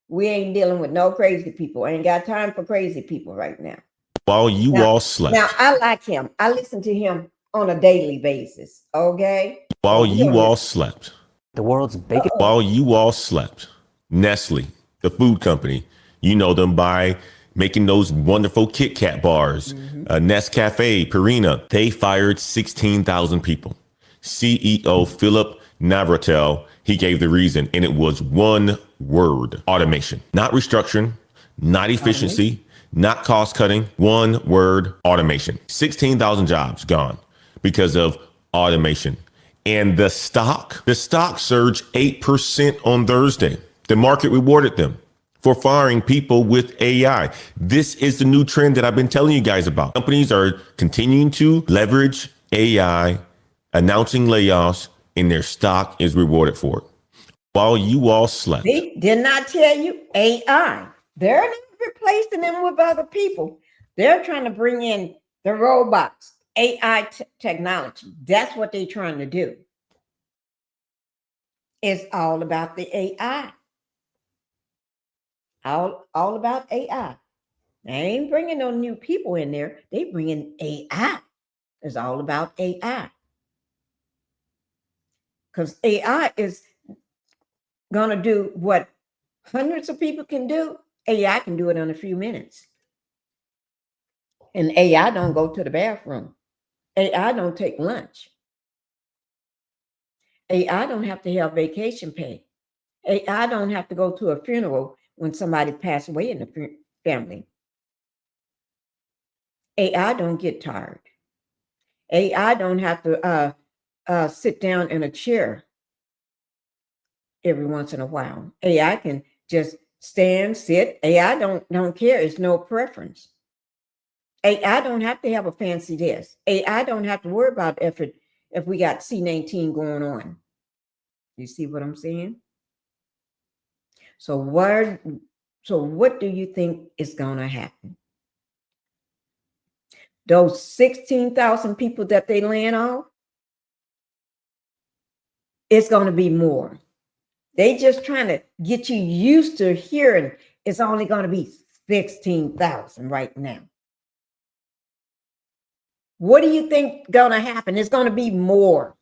We ain't dealing with no crazy people. I ain't got time for crazy people right now. While you all slept. Now, I like him. I listen to him on a daily basis, okay? While you all slept. The world's biggest. While you all slept. Nestle, the food company, you know them by making those wonderful Kit Kat bars, Nescafe, Purina. They fired 16,000 people. CEO Philip Navratil, he gave the reason, and it was one word: automation. Not restructuring, not efficiency, not cost cutting. One word: automation. 16,000 jobs gone because of automation. And the stock surged 8% on Thursday. The market rewarded them for firing people with AI. This is the new trend that I've been telling you guys about. Companies are continuing to leverage AI, announcing layoffs, and their stock is rewarded for it. While you all slept. They did not tell you AI. They're not replacing them with other people. They're trying to bring in the robots, AI technology. That's what they're trying to do. It's all about the AI. All about AI. They ain't bringing no new people in there. They bringing AI. It's all about AI. Because AI is going to do what hundreds of people can do. AI can do it in a few minutes. And AI don't go to the bathroom. AI don't take lunch. AI don't have to have vacation pay. AI don't have to go to a funeral when somebody passed away in the family. AI don't get tired. AI don't have to sit down in a chair every once in a while. AI can just stand, sit. AI don't care. It's no preference. AI don't have to have a fancy desk. AI don't have to worry about if we got C-19 going on. You see what I'm saying? So what do you think is going to happen? Those 16,000 people that they laying off, it's going to be more. They just trying to get you used to hearing it's only going to be 16,000 right now. What do you think going to happen? It's going to be more.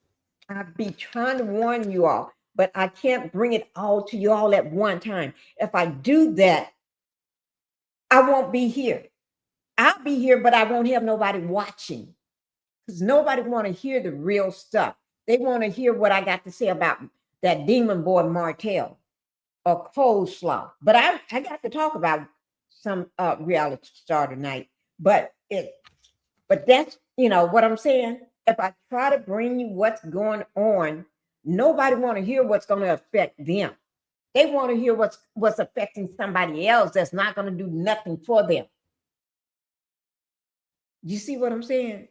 I'll be trying to warn you all, but I can't bring it all to you all at one time. If I do that, I won't be here. I'll be here, but I won't have nobody watching because nobody want to hear the real stuff. They want to hear what I got to say about that demon boy Martell or coleslaw. But I got to talk about some reality star tonight. But that's, you know what I'm saying? If I try to bring you what's going on, nobody want to hear what's going to affect them. They want to hear what's affecting somebody else that's not going to do nothing for them. You see what I'm saying?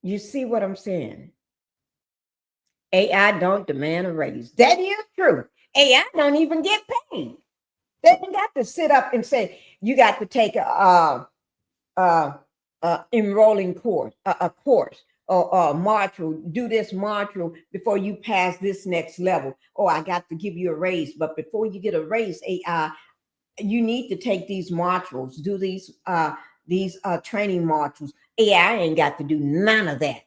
You see what I'm saying? AI don't demand a raise. That is true. AI don't even get paid. They don't got to sit up and say, you got to take a enrolling course, a course or a module, do this module before you pass this next level. Oh, I got to give you a raise. But before you get a raise, AI, you need to take these modules, do these training modules. AI ain't got to do none of that.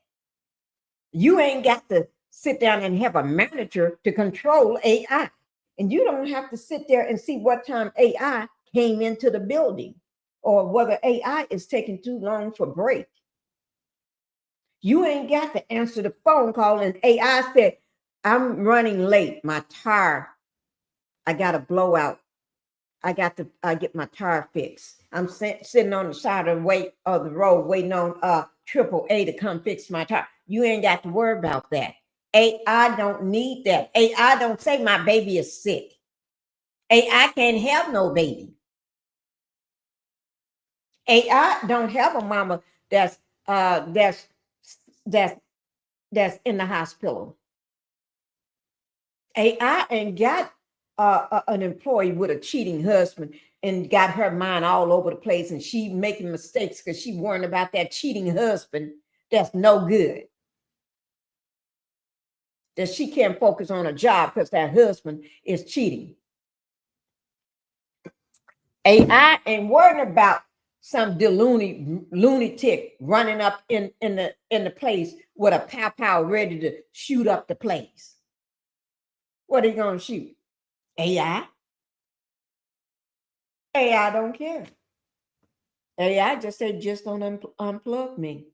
You ain't got to sit down and have a manager to control AI. And you don't have to sit there and see what time AI came into the building or whether AI is taking too long for break. You ain't got to answer the phone call and AI said, I'm running late. My tire, I got a blowout. I got to get my tire fixed. I'm sitting on the side of the road waiting on AAA to come fix my tire. You ain't got to worry about that. AI don't need that. AI don't say my baby is sick. AI can't have no baby. AI don't have a mama that's in the hospital. AI ain't got an employee with a cheating husband and got her mind all over the place and she making mistakes because she worrying about that cheating husband that's no good. That she can't focus on a job because that husband is cheating. AI ain't worrying about some lunatic running up in the place with a pow ready to shoot up the place. What are you gonna shoot? AI? AI don't care. AI just said, just don't unplug me.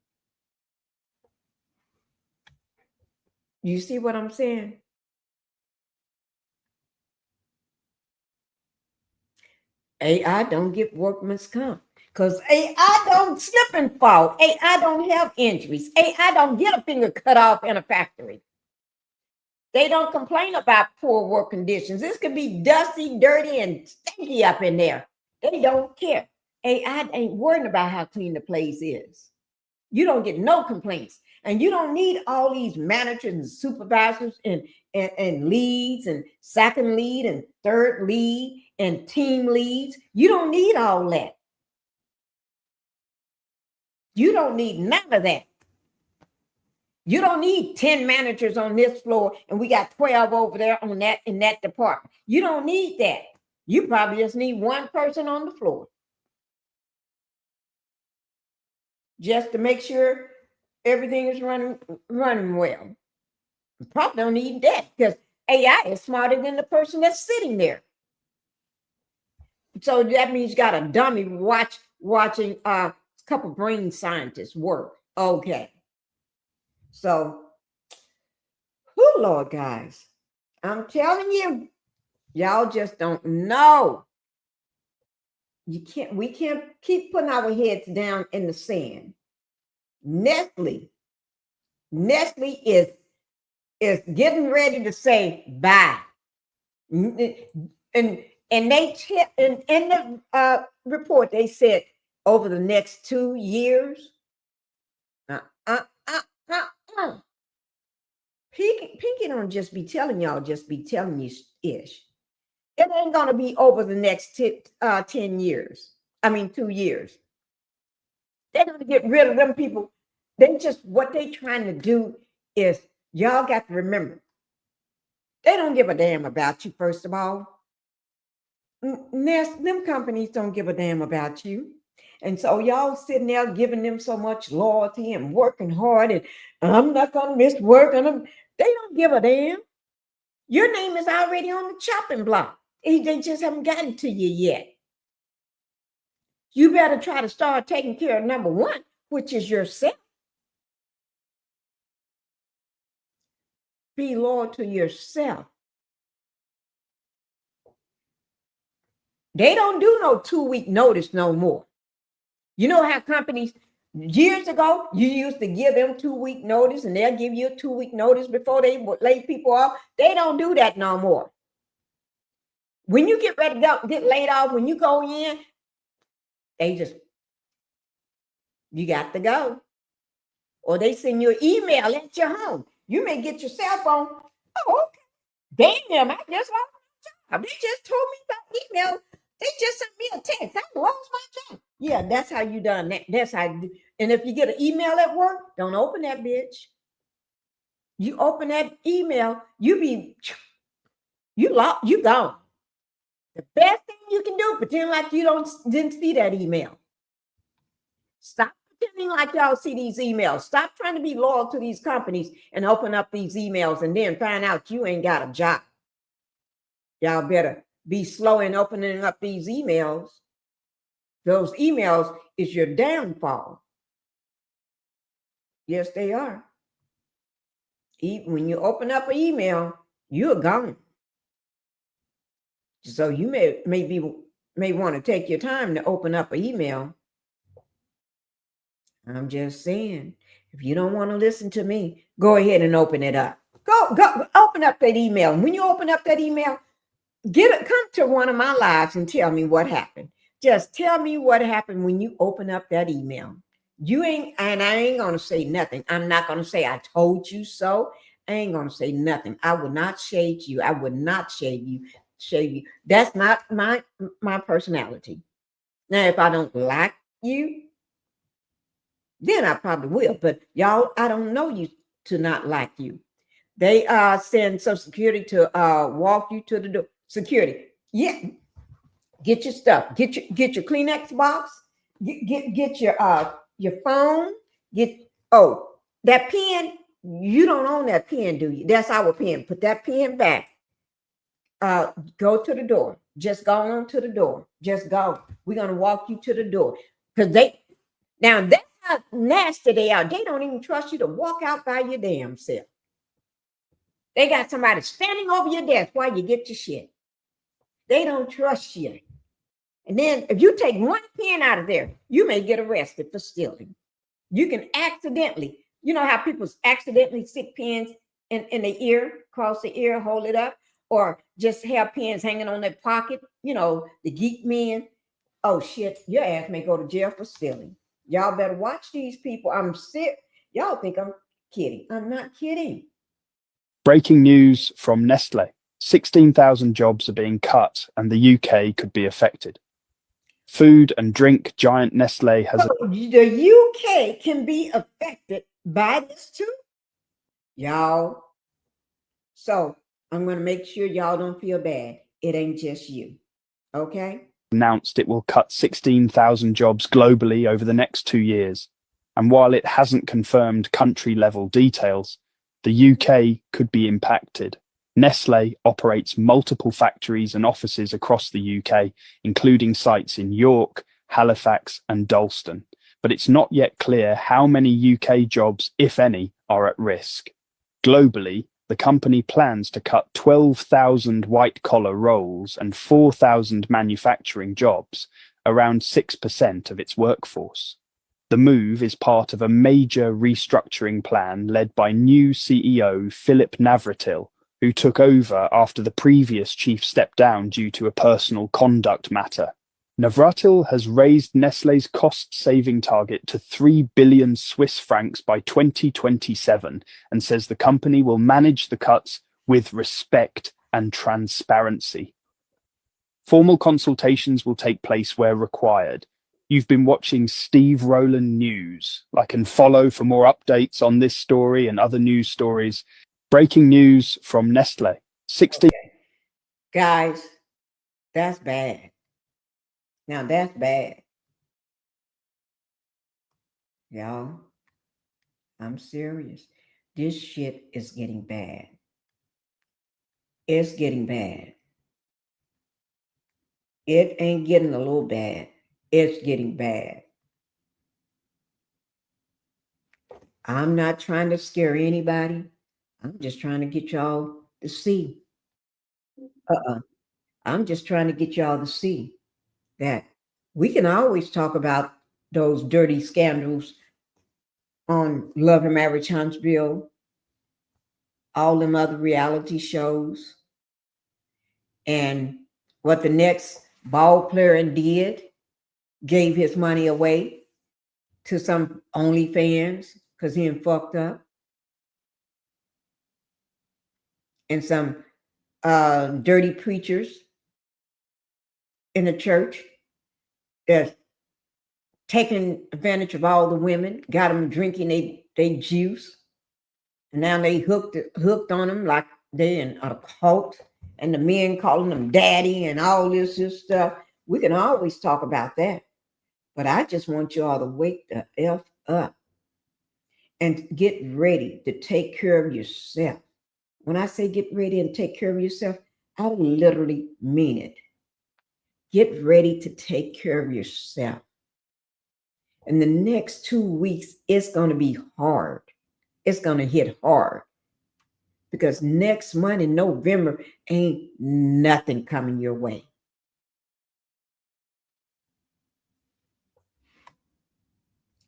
You see what I'm saying? AI don't get workman's comp because AI don't slip and fall. AI don't have injuries. AI don't get a finger cut off in a factory. They don't complain about poor work conditions. This could be dusty, dirty, and stinky up in there. They don't care. AI ain't worrying about how clean the place is. You don't get no complaints. And you don't need all these managers and supervisors and leads and second lead and third lead and team leads. You don't need all that. You don't need none of that. You don't need 10 managers on this floor and we got 12 over there on that in that department. You don't need that. You probably just need one person on the floor. Just to make sure everything is running well. You probably don't need that because AI is smarter than the person that's sitting there. So that means you got a dummy watching a couple brain scientists work. Okay. So, oh Lord, guys, I'm telling you, y'all just don't know. We can't keep putting our heads down in the sand. Nestle is getting ready to say bye. And they in the report they said over the next 2 years. Pinkie don't just be telling y'all, just be telling you ish. It ain't gonna be over the next 10 years. 2 years. They're gonna get rid of them people. What they trying to do is, y'all got to remember, they don't give a damn about you, first of all. Them companies don't give a damn about you. And so y'all sitting there giving them so much loyalty and working hard and I'm not gonna miss work. They don't give a damn. Your name is already on the chopping block. They just haven't gotten to you yet. You better try to start taking care of number one, which is yourself. Be loyal to yourself. They don't do no 2-week notice no more. You know how companies, years ago, you used to give them 2-week notice and they'll give you a 2-week notice before they would lay people off. They don't do that no more. When you get ready to get laid off, when you go in, you got to go. Or they send you an email at your home. You may get your cell phone. Oh, okay. Damn, I just lost my job. They just told me about email. They just sent me a text. I lost my job. Yeah, that's how you done that. That's how you do. And if you get an email at work, don't open that bitch. You open that email, you gone. The best thing you can do, pretend like you didn't see that email. Stop pretending like y'all see these emails. Stop trying to be loyal to these companies and open up these emails and then find out you ain't got a job. Y'all better be slow in opening up these emails. Those emails is your downfall. Yes, they are. When you open up an email, you're gone. So you may want to take your time to open up an email. I'm just saying, if you don't want to listen to me, go ahead and open it up. Go open up that email. And when you open up that email, come to one of my lives and tell me what happened. Just tell me what happened when you open up that email. I ain't gonna say nothing. I'm not gonna say I told you so. I ain't gonna say nothing. I would not shade you. I would not shade you. That's not my personality. Now, if I don't like you, then I probably will. But y'all, I don't know you to not like you. They send Social Security to walk you to the door. Security, yeah. Get your stuff. Get your Kleenex box. Get your phone. That pen. You don't own that pen, do you? That's our pen. Put that pen back. Go to the door. Just go on to the door. Just go. We're gonna walk you to the door. Because that's how nasty they are. They don't even trust you to walk out by your damn self. They got somebody standing over your desk while you get your shit. They don't trust you. And then if you take one pen out of there, you may get arrested for stealing. You can accidentally, you know how people accidentally stick pens in the ear, across the ear, hold it up, or just have pens hanging on their pocket, the geek men. Oh shit, your ass may go to jail for stealing. Y'all better watch these people. I'm sick. Y'all think I'm kidding. I'm not kidding. Breaking news from Nestle. 16,000 jobs are being cut and the UK could be affected. Food and drink giant Nestle has... The UK can be affected by this too, y'all. So I'm going to make sure y'all don't feel bad. It ain't just you, okay? Announced it will cut 16,000 jobs globally over the next 2 years. And while it hasn't confirmed country-level details, the UK could be impacted. Nestle operates multiple factories and offices across the UK, including sites in York, Halifax, and Dalston. But it's not yet clear how many UK jobs, if any, are at risk. Globally, the company plans to cut 12,000 white-collar roles and 4,000 manufacturing jobs, around 6% of its workforce. The move is part of a major restructuring plan led by new CEO Philip Navratil, who took over after the previous chief stepped down due to a personal conduct matter. Navratil has raised Nestle's cost-saving target to 3 billion Swiss francs by 2027 and says the company will manage the cuts with respect and transparency. Formal consultations will take place where required. You've been watching Steve Rowland News. Like and follow for more updates on this story and other news stories. Breaking news from Nestle. 16... Guys, that's bad. Now that's bad. Y'all, I'm serious. This shit is getting bad. It's getting bad. It ain't getting a little bad. It's getting bad. I'm not trying to scare anybody. I'm just trying to get y'all to see. I'm just trying to get y'all to see that we can always talk about those dirty scandals on Love and Marriage Huntsville, all them other reality shows, and what the next ball player did, gave his money away to some OnlyFans because he fucked up, and some dirty preachers in the church that's taking advantage of all the women, got them drinking they juice, and now they hooked on them like they in a cult, and the men calling them daddy and all this stuff. We can always talk about that, but I just want you all to wake the F up and get ready to take care of yourself. When I say get ready and take care of yourself, I literally mean it. Get ready to take care of yourself. In the next 2 weeks, it's going to be hard. It's going to hit hard because next month in November ain't nothing coming your way.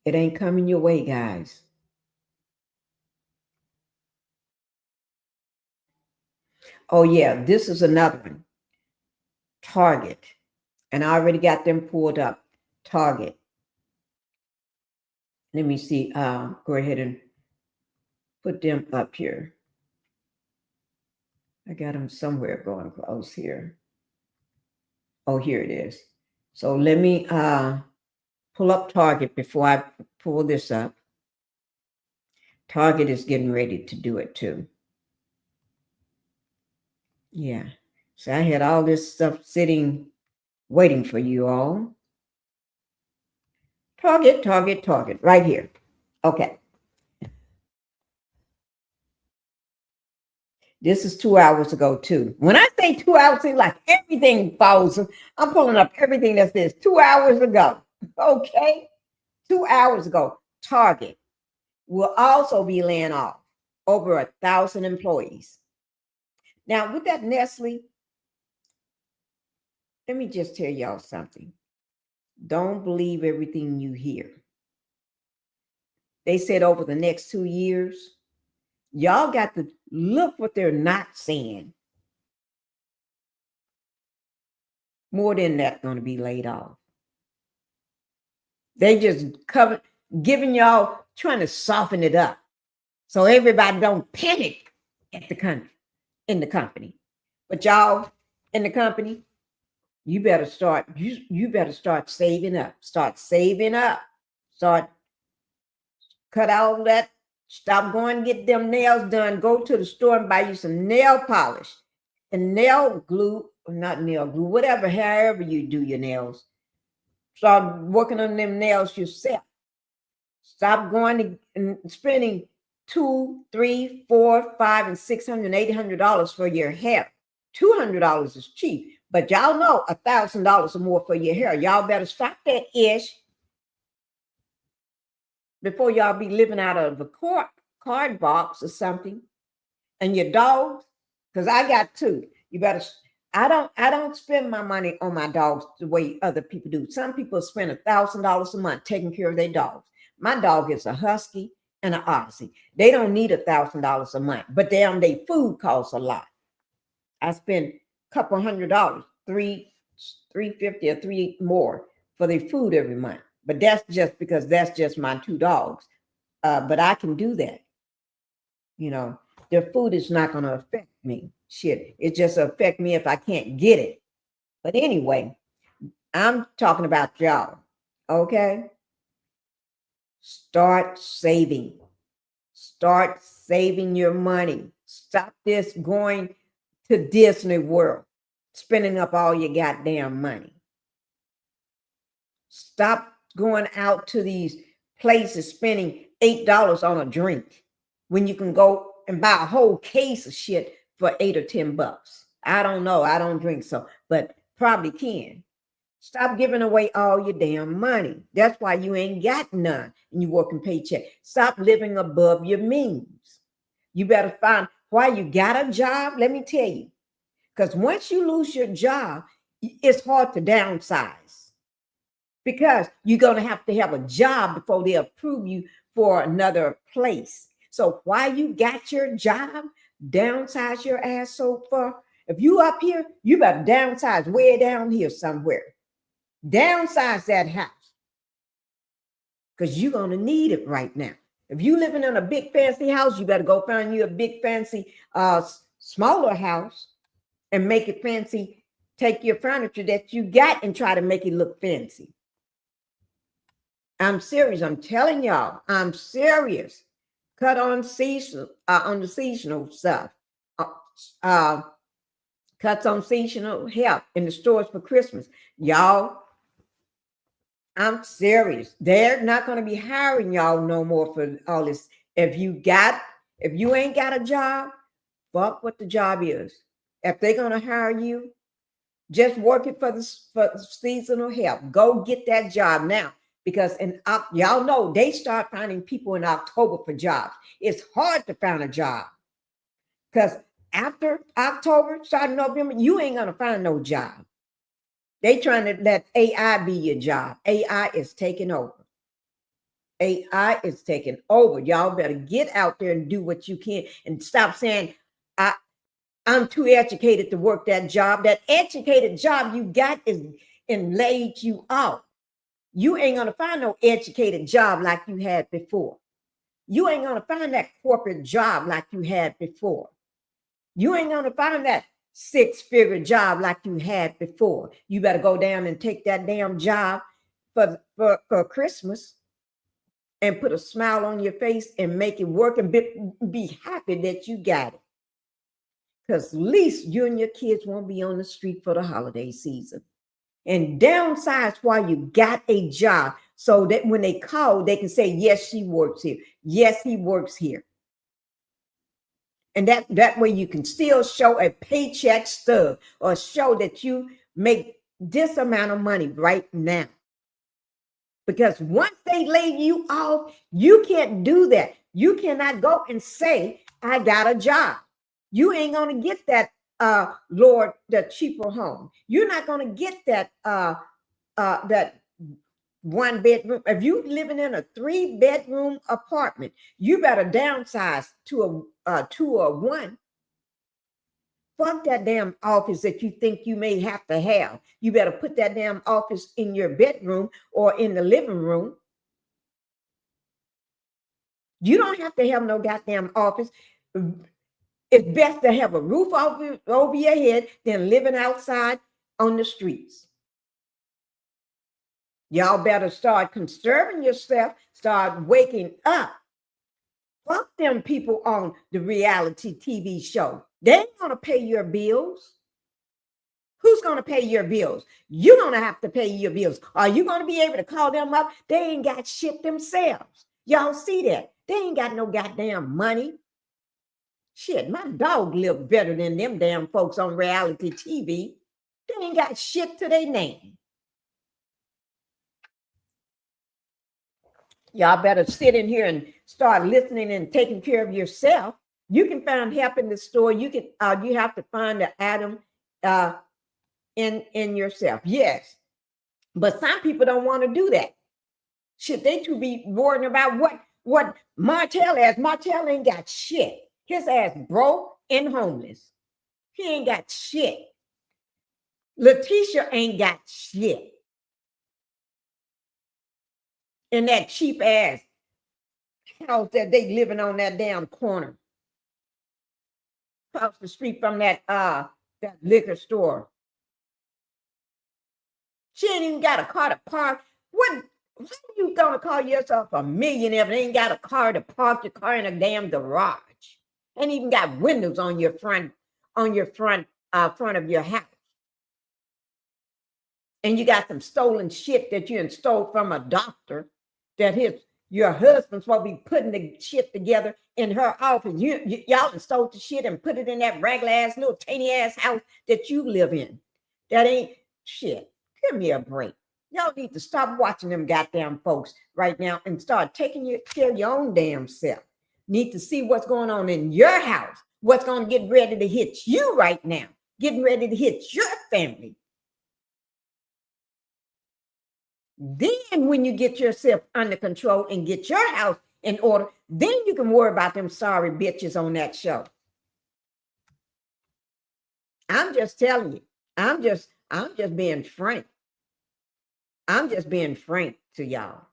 It ain't coming your way, guys. Oh yeah, this is another one. Target. And I already got them pulled up. Target. Let me see. Go ahead and put them up here. I got them somewhere going close here. Oh, here it is. So let me pull up Target before I pull this up. Target is getting ready to do it too. Yeah. So I had all this stuff sitting, waiting for you all. Target, right here. Okay. This is 2 hours ago too. When I say 2 hours, it's like everything falls. I'm pulling up everything that says 2 hours ago. Okay. 2 hours ago, Target will also be laying off over 1,000 employees. Now, with that Nestle, let me just tell y'all something. Don't believe everything you hear. They said over the next 2 years, y'all got to look what they're not saying. More than that going to be laid off. They just giving y'all, trying to soften it up so everybody don't panic at the country, in the company. But y'all in the company, you better start, you better start saving up. Start saving up. Start cut all that. Stop going to get them nails done. Go to the store and buy you some nail polish and nail glue, or not nail glue, whatever, however you do your nails. Start working on them nails yourself. Stop going to and spending $200, $300, $400, $500, and $600, $800 for your hair. $200 is cheap, but y'all know $1,000 or more for your hair. Y'all better stop that ish before y'all be living out of a card box or something. And your dogs, because I got two. You better. I don't spend my money on my dogs the way other people do. Some people spend $1,000 a month taking care of their dogs. My dog is a husky and an Aussie. They don't need $1,000 a month, but their food costs a lot. I spend a couple $100, $350 or $300 more for their food every month. But that's just because that's just my two dogs. But I can do that. You know, their food is not going to affect me. Shit, it just affect me if I can't get it. But anyway, I'm talking about y'all. Okay? Start saving. Start saving your money. Stop this going to Disney World, spending up all your goddamn money. Stop going out to these places spending $8 on a drink when you can go and buy a whole case of shit for $8 or $10. I don't know. I don't drink, so, but probably can. Stop giving away all your damn money. That's why you ain't got none and you working paycheck. Stop living above your means. You better find why you got a job. Let me tell you, because once you lose your job, it's hard to downsize because you're going to have a job before they approve you for another place. So while you got your job, downsize your ass so far. If you up here, you better downsize way down here somewhere. Downsize that house because you're going to need it right now. If you living in a big fancy house, you better go find you a big fancy smaller house and make it fancy. Take your furniture that you got and try to make it look fancy. I'm serious. I'm telling y'all, I'm serious. Cut on the seasonal stuff. Cuts on seasonal help in the stores for Christmas. Y'all, I'm serious. They're not going to be hiring y'all no more for all this. If you ain't got a job, fuck what the job is. If they're going to hire you, just work it for the seasonal help. Go get that job now. Because y'all know they start finding people in October for jobs. It's hard to find a job. Because after October, starting November, you ain't going to find no job. They trying to let AI be your job. AI is taking over. AI is taking over. Y'all better get out there and do what you can and stop saying, I'm too educated to work that job. That educated job you got is and laid you off. You ain't going to find no educated job like you had before. You ain't going to find that corporate job like you had before. You ain't going to find that six-figure job like you had before. You better go down and take that damn job for Christmas and put a smile on your face and make it work and be happy that you got it. Because at least you and your kids won't be on the street for the holiday season. And downsize while you got a job so that when they call, they can say, yes, she works here. Yes, he works here. And that way you can still show a paycheck stub or show that you make this amount of money right now. Because once they lay you off, you can't do that. You cannot go and say, I got a job. You ain't going to get that the cheaper home. You're not going to get that that one bedroom. If you living in a 3-bedroom apartment, you better downsize to a 2 or 1. Fuck that damn office that you think you may have to have. You better put that damn office in your bedroom or in the living room. You don't have to have no goddamn office. It's best to have a roof over your head than living outside on the streets. Y'all better start conserving yourself, start waking up. Fuck them people on the reality TV show. They ain't going to pay your bills. Who's going to pay your bills? You're going to have to pay your bills. Are you going to be able to call them up? They ain't got shit themselves. Y'all see that? They ain't got no goddamn money. Shit, my dog live better than them damn folks on reality TV. They ain't got shit to their name. Y'all better sit in here and start listening and taking care of yourself. You can find help in the store. You have to find the Adam in yourself. Yes. But some people don't want to do that. Shit, they too be worrying about what Martell has. Martell ain't got shit. His ass broke and homeless. He ain't got shit. Letitia ain't got shit. In that cheap ass house that they living on that damn corner. Across the street from that liquor store. She ain't even got a car to park. What are you gonna call yourself a millionaire if they ain't got a car to park your car in a damn garage? Ain't even got windows on your front of your house. And you got some stolen shit that you stole from a doctor that your husband's supposed to be putting the shit together in her office. Y'all stole the shit and put it in that regular ass little tiny ass house that you live in. That ain't shit. Give me a break. Y'all need to stop watching them goddamn folks right now and start taking care of your own damn self. Need to see what's going on in your house, what's going to get ready to hit you right now, getting ready to hit your family. Then when you get yourself under control and get your house in order, then you can worry about them sorry bitches on that show. I'm just telling you. I'm just being frank. I'm just being frank to y'all.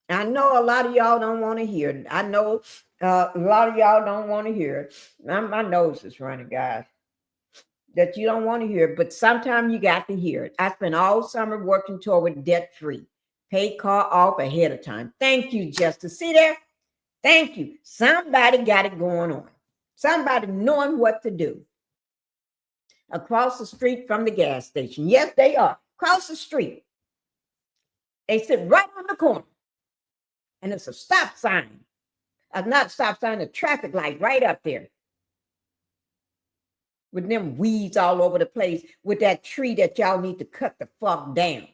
I know a lot of y'all don't want to hear it. I know a lot of y'all don't want to hear it. My nose is running, guys. That you don't want to hear it, but sometimes you got to hear it. I spent all summer working toward debt-free. Paid car off ahead of time. Thank you, Justice. See there? Thank you. Somebody got it going on. Somebody knowing what to do. Across the street from the gas station. Yes, they are. Across the street. They sit right on the corner. And it's a stop sign. Not a stop sign, a traffic light right up there. With them weeds all over the place. With that tree that y'all need to cut the fuck down.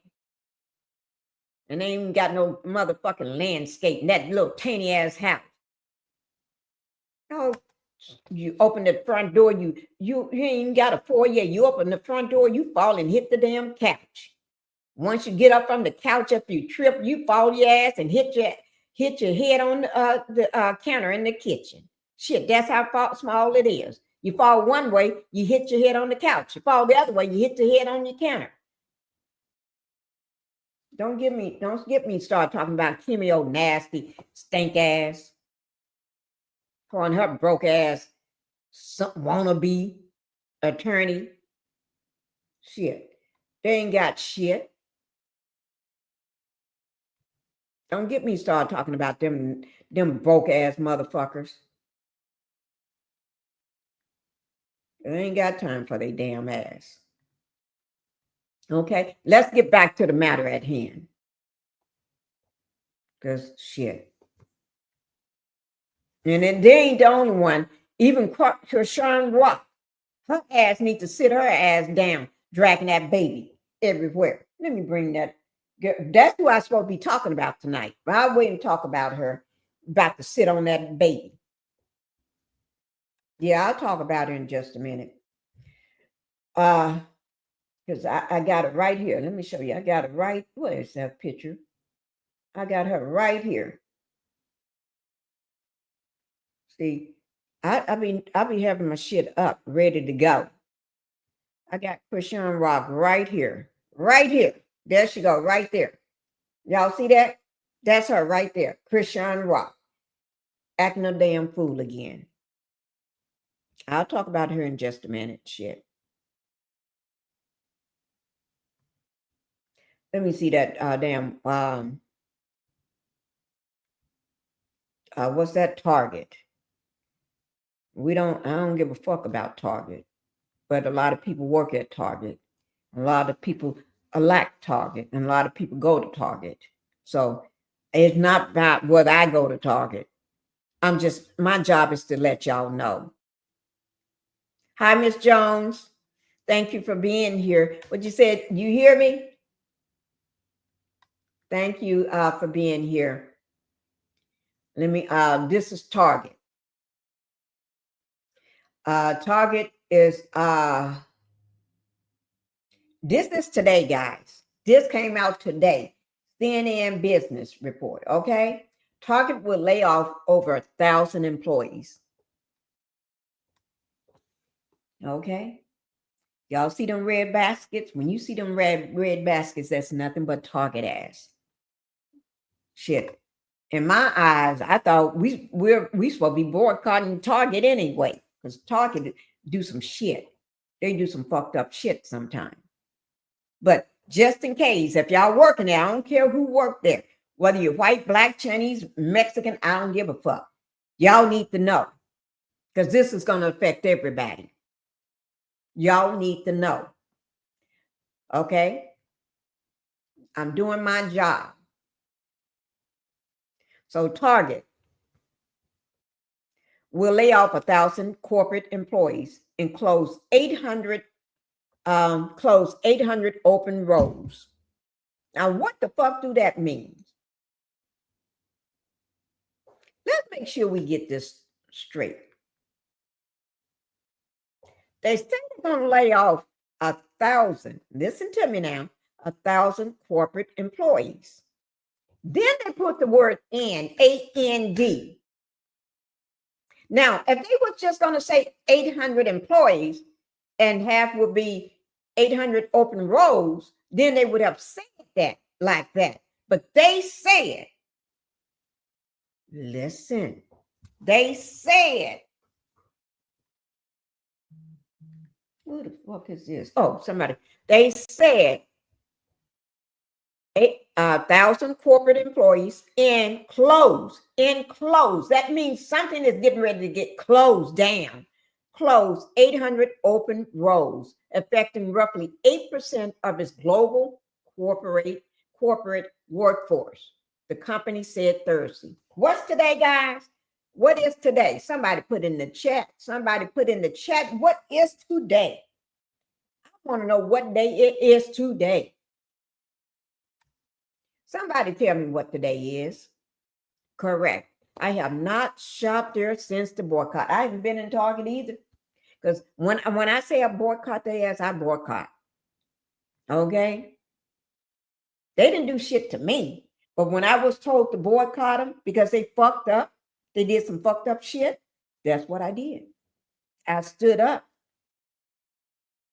And they ain't even got no motherfucking landscape in that little tiny ass house. Oh, you open the front door, you ain't even got a foyer. You open the front door, you fall and hit the damn couch. Once you get up from the couch, if you trip, you fall your ass and hit your head on the counter in the kitchen. Shit, that's how small it is. You fall one way, you hit your head on the couch. You fall the other way, you hit your head on your counter. Don't get me start talking about Kimmy old nasty stink ass. Calling her broke ass wannabe attorney. Shit. They ain't got shit. Don't get me started talking about them broke ass motherfuckers. They ain't got time for their damn ass. Okay, let's get back to the matter at hand. Because shit. And then they ain't the only one. Even Kershawn Rock, her ass needs to sit her ass down, dragging that baby everywhere. Let me bring that. That's who I'm supposed to be talking about tonight. But I'll wait and talk about her, about to sit on that baby. Yeah, I'll talk about her in just a minute. Because I got it right here. Let me show you. I got it right. Where's that picture? I got her right here. See, I be having my shit up, ready to go. I got Krishan Rock right here. Right here. There she go, right there. Y'all see that? That's her right there. Krishan Rock. Acting a damn fool again. I'll talk about her in just a minute. Shit. Let me see that damn what's that Target? I don't give a fuck about Target. But a lot of people work at Target. A lot of people elect Target, and a lot of people go to Target. So it's not about whether I go to Target. My job is to let y'all know. Hi, Miss Jones. Thank you for being here. What you said, you hear me? Thank you for being here. Let me, this is Target. Target is, this is today, guys. This came out today. CNN business report, okay? Target will lay off over 1,000 employees. Okay? Y'all see them red baskets? When you see them red baskets, that's nothing but Target ass. Shit. In my eyes, I thought we supposed to be boycotting Target anyway, because Target do some shit. They do some fucked up shit sometimes. But just in case, if y'all working there, I don't care who worked there, whether you're white, black, Chinese, Mexican, I don't give a fuck. Y'all need to know, because this is going to affect everybody. Y'all need to know. Okay? I'm doing my job. So Target will lay off 1,000 corporate employees and close 800 closed 800 open roles. Now, what the fuck do that mean? Let's make sure we get this straight. They say they're going to lay off 1,000, listen to me now, 1,000 corporate employees. Then they put the word "and," A-N-D. Now, if they were just going to say 800 employees and half would be 800 open roles, then they would have said that like that. But they said, listen, they said, who the fuck is this? Oh, somebody. They said 1,000 corporate employees in close. That means something is getting ready to get closed down. Closed 800 open roles, affecting roughly 8% of its global corporate workforce. The company said Thursday. What's today, guys? What is today? Somebody put in the chat. What is today? I want to know what day it is today. Somebody tell me what today is. Correct. I have not shopped there since the boycott. I haven't been in Target either. Because when I say I boycott their ass, I boycott. Okay? They didn't do shit to me. But when I was told to boycott them because they fucked up, they did some fucked up shit, that's what I did. I stood up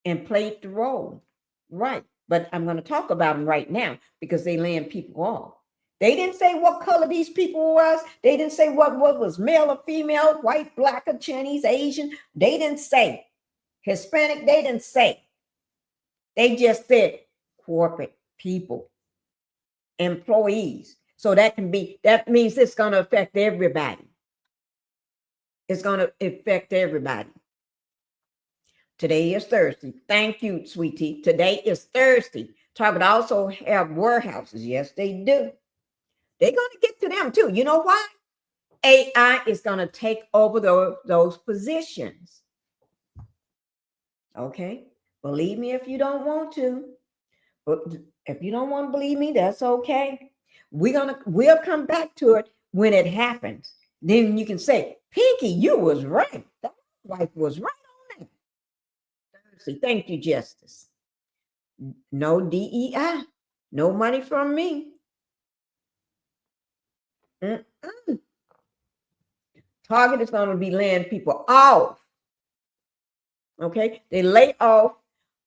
and played the role. Right. But I'm going to talk about them right now because they laying people off. They didn't say what color these people was. They didn't say what was male or female, white, black, or Chinese, Asian. They didn't say Hispanic. They didn't say. They just said corporate people, employees. So that means it's going to affect everybody. It's going to affect everybody. Today is Thursday. Thank you, sweetie. Today is Thursday. Target also have warehouses. Yes, they do. They're going to get to them too. You know why? AI is going to take over those positions. Okay? Believe me if you don't want to. But if you don't want to believe me, that's okay. We'll come back to it when it happens. Then you can say, Pinkie, you was right. That wife was right on that. Thursday. Thank you, Justice. No DEI. No money from me. Target is going to be laying people off. Okay, they lay off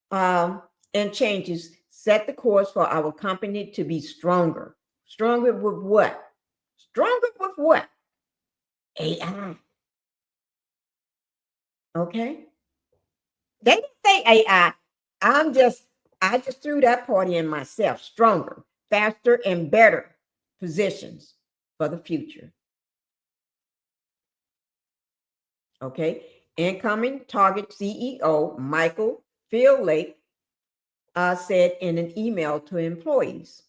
and changes set the course for our company to be stronger. Stronger with what? Stronger with what? AI. Okay, they didn't say AI. I just threw that party in myself. Stronger, faster, and better positions for the future. Okay, incoming Target CEO Michael Phillake said in an email to employees,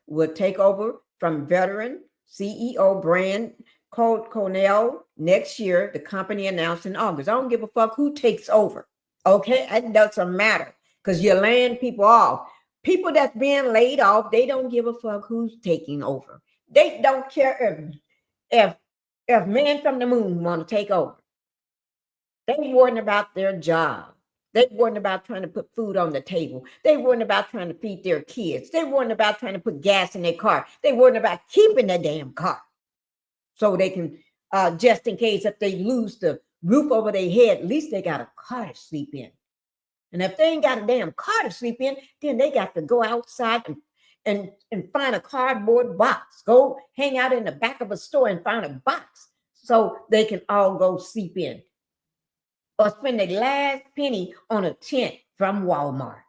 will take over from veteran CEO Brand Cornell next year, the company announced in August. I don't give a fuck who takes over. Okay, it doesn't matter because you're laying people off. People that's being laid off, they don't give a fuck who's taking over. They don't care if men from the moon want to take over. They worrying about their job. They worrying about trying to put food on the table. They worrying about trying to feed their kids. They worrying about trying to put gas in their car. They worrying about keeping their damn car so they can, just in case if they lose the roof over their head, at least they got a car to sleep in. And if they ain't got a damn car to sleep in, then they got to go outside and find a cardboard box. Go hang out in the back of a store and find a box so they can all go sleep in. Or spend their last penny on a tent from Walmart.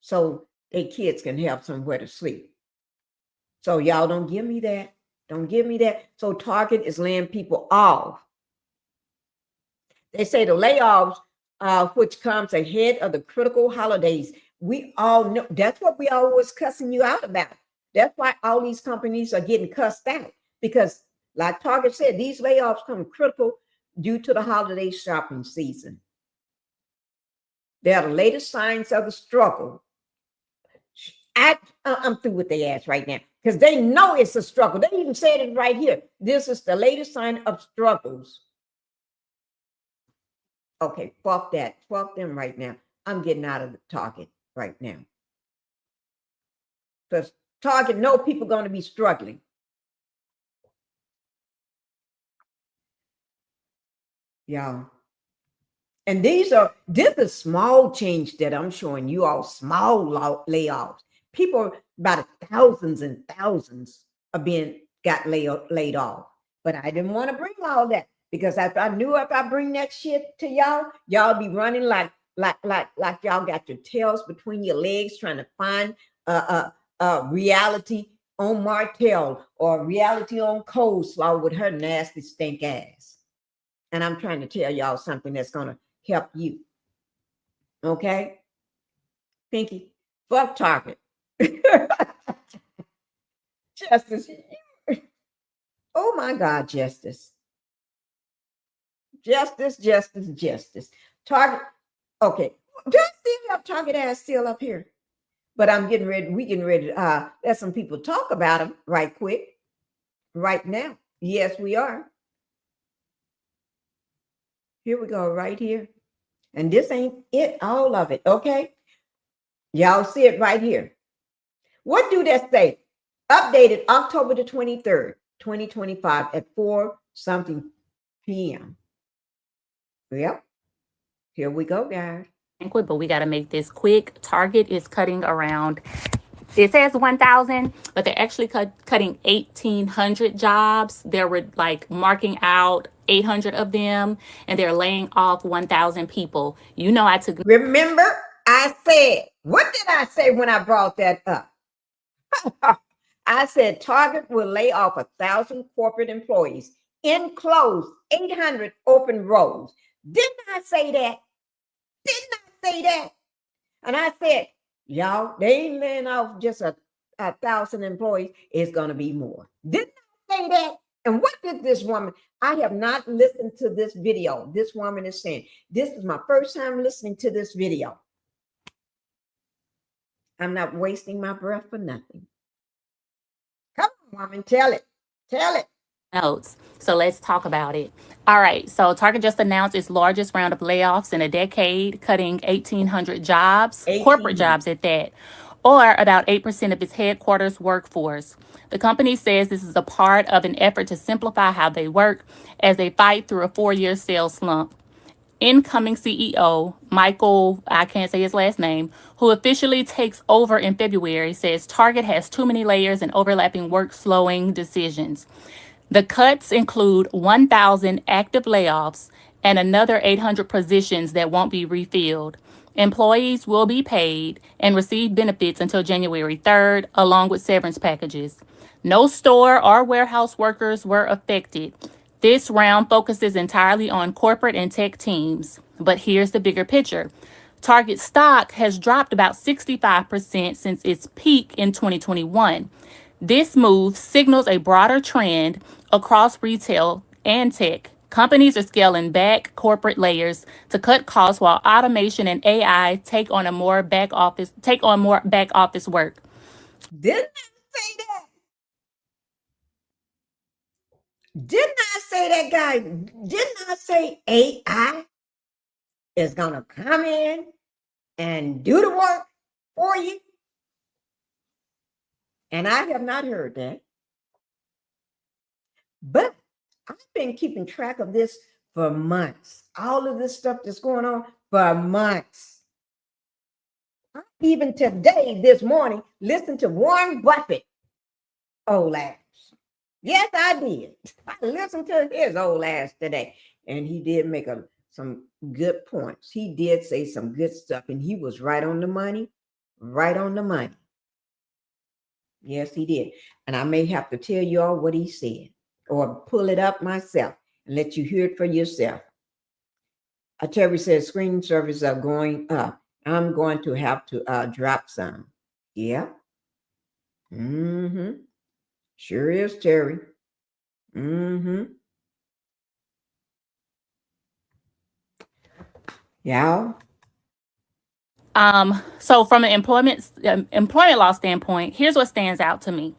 So their kids can have somewhere to sleep. So y'all don't give me that. Don't give me that. So Target is laying people off. They say the layoffs, which comes ahead of the critical holidays. We all know that's what we always cussing you out about. That's why all these companies are getting cussed out because like Target said, these layoffs come critical due to the holiday shopping season. They are the latest signs of the struggle. I'm through with their ass right now because they know it's a struggle. They even said it right here. This is the latest sign of struggles. Okay, fuck that. Fuck them right now. I'm getting out of the Target right now. Because Target know people going to be struggling. Y'all. And this is small change that I'm showing you all, small layoffs. People, about thousands and thousands got laid off. But I didn't want to bring all that because if I knew if I bring that shit to y'all be running like y'all got your tails between your legs trying to find reality on Martell or reality on Coleslaw with her nasty stink ass. And I'm trying to tell y'all something that's going to help you. Okay? Pinkie, fuck Target. Justice. Oh my God, Justice. Justice. Target. Okay. Just still have Target ass still up here. But I'm getting ready. We getting ready to let some people talk about them right quick. Right now. Yes, we are. Here we go, right here. And this ain't it, all of it, okay? Y'all see it right here. What do that say? Updated October the 23rd, 2025 at 4-something p.m. Yep. Here we go, guys. But we got to make this quick. Target is cutting around, it says 1,000, but they're actually cutting 1,800 jobs. They're like marking out 800 of them, and they're laying off 1,000 people. You know, I took. Remember, I said, what did I say when I brought that up? I said Target will lay off 1,000 corporate employees, enclose 800 open roles. Didn't I say that? And I said, y'all, they ain't laying off just a 1,000 employees. It's going to be more. Didn't I say that? And what did this woman? I have not listened to this video. This woman is saying, this is my first time listening to this video. I'm not wasting my breath for nothing. Come on, woman, tell it. Notes. So let's talk about it. All right. So Target just announced its largest round of layoffs in a decade, cutting 1,800 jobs, corporate jobs at that, or about 8% of its headquarters workforce. The company says this is a part of an effort to simplify how they work as they fight through a 4-year sales slump. Incoming CEO, Michael, I can't say his last name, who officially takes over in February, says Target has too many layers and overlapping work slowing decisions. The cuts include 1,000 active layoffs and another 800 positions that won't be refilled. Employees will be paid and receive benefits until January 3rd, along with severance packages. No store or warehouse workers were affected. This round focuses entirely on corporate and tech teams. But here's the bigger picture. Target stock has dropped about 65% since its peak in 2021. This move signals a broader trend across retail and tech. Companies are scaling back corporate layers to cut costs while automation and AI take on more back office work. Didn't I say that? Didn't I say that, guy? Didn't I say AI is going to come in and do the work for you? And I have not heard that. But I've been keeping track of this for months. All of this stuff that's going on for months. I even today, this morning, listened to Warren Buffett old ass. Yes, I did. I listened to his old ass today. And he did make some good points. He did say some good stuff. And he was right on the money. Right on the money. Yes, he did. And I may have to tell you all what he said. Or pull it up myself and let you hear it for yourself. Terry says screening services are going up. I'm going to have to drop some. Yeah. Mm-hmm. Sure is, Terry. Mm-hmm. Y'all. So from an employment law standpoint, here's what stands out to me.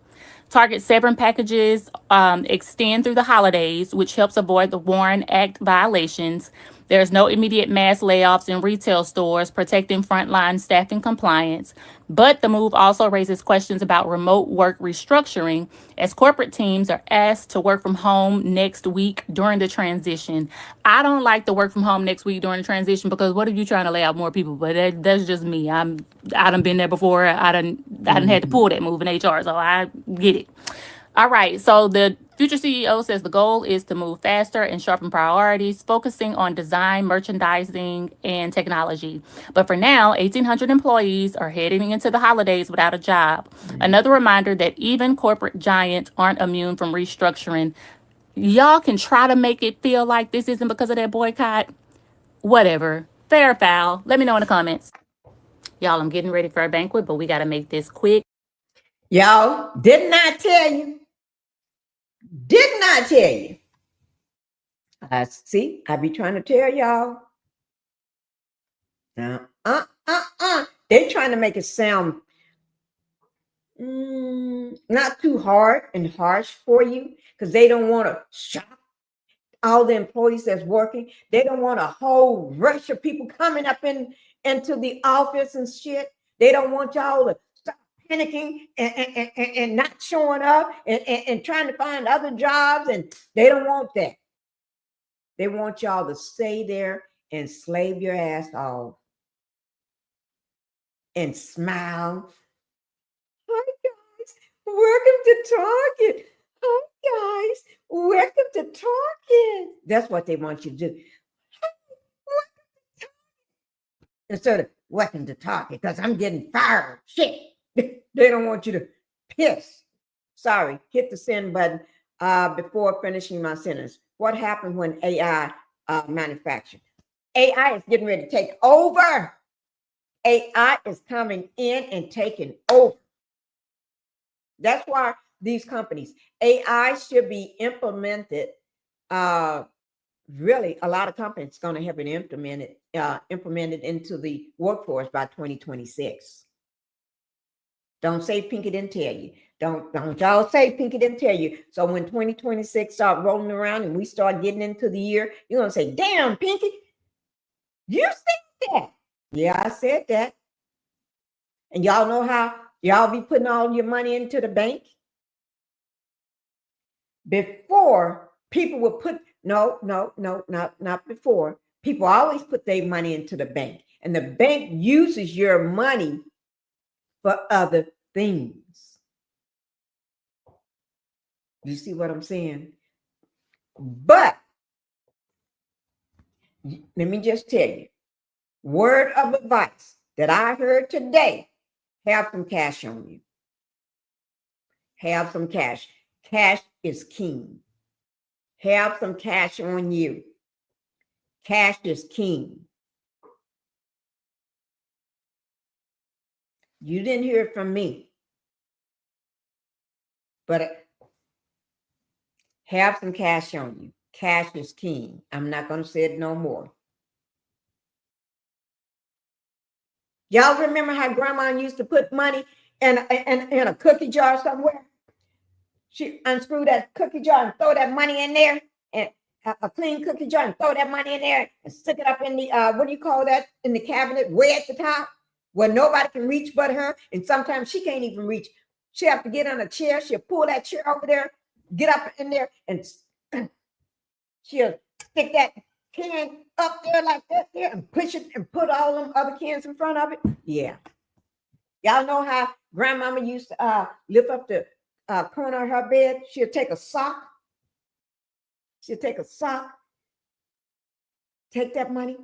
Target severance packages extend through the holidays, which helps avoid the Warren Act violations. There's no immediate mass layoffs in retail stores, protecting frontline staff and compliance. But the move also raises questions about remote work restructuring, as corporate teams are asked to work from home next week during the transition. I don't like the work from home next week during the transition, because what if you're trying to lay out more people? But that's just me. I done been there before. I done had to pull that move in HR, so I get it. All right, so the future CEO says the goal is to move faster and sharpen priorities, focusing on design, merchandising, and technology. But for now, 1,800 employees are heading into the holidays without a job. Another reminder that even corporate giants aren't immune from restructuring. Y'all can try to make it feel like this isn't because of that boycott. Whatever. Fair or foul. Let me know in the comments. Y'all, I'm getting ready for a banquet, but we got to make this quick. Y'all, didn't I tell you? Didn't I tell you? See, I be trying to tell y'all. They're trying to make it sound not too hard and harsh for you, because they don't want to shock all the employees that's working. They don't want a whole rush of people coming up into the office and shit. They don't want y'all to stop panicking and not showing up and trying to find other jobs, and they don't want that. They want y'all to stay there and slave your ass off and smile. Hi guys, welcome to Target. Hi guys, welcome to Target. That's what they want you to do. Instead of welcome to Target, because I'm getting fired. Shit. They don't want you to piss. Sorry, hit the send button before finishing my sentence. What happened when AI manufactured? AI is getting ready to take over. AI is coming in and taking over. That's why these companies, AI should be implemented. Really, a lot of companies going to have it implemented into the workforce by 2026. Don't say Pinkie didn't tell you. Don't y'all say Pinkie didn't tell you. So when 2026 start rolling around and we start getting into the year, you're going to say, damn, Pinkie, you said that. Yeah, I said that. And y'all know how y'all be putting all your money into the bank? Before, people would put, not before. People always put their money into the bank. And the bank uses your money for other things. You see what I'm saying? But let me just tell you, word of advice that I heard today, have some cash on you. Have some cash. Cash is king. Have some cash on you. Cash is king. You didn't hear it from me, but have some cash on you. Cash is king. I'm not going to say it no more. Y'all remember how grandma used to put money in a cookie jar somewhere? She unscrewed that cookie jar and throw that money in there, and a clean cookie jar, and throw that money in there and stick it up in the, what do you call that, in the cabinet way at the top where nobody can reach but her. And sometimes she can't even reach. She have to get on a chair. She'll pull that chair over there, get up in there, and she'll stick that can up there like that there and push it and put all them other cans in front of it. Yeah. Y'all know how grandmama used to lift up the corner of her bed? She'll take a sock. She'll take a sock. Take that money.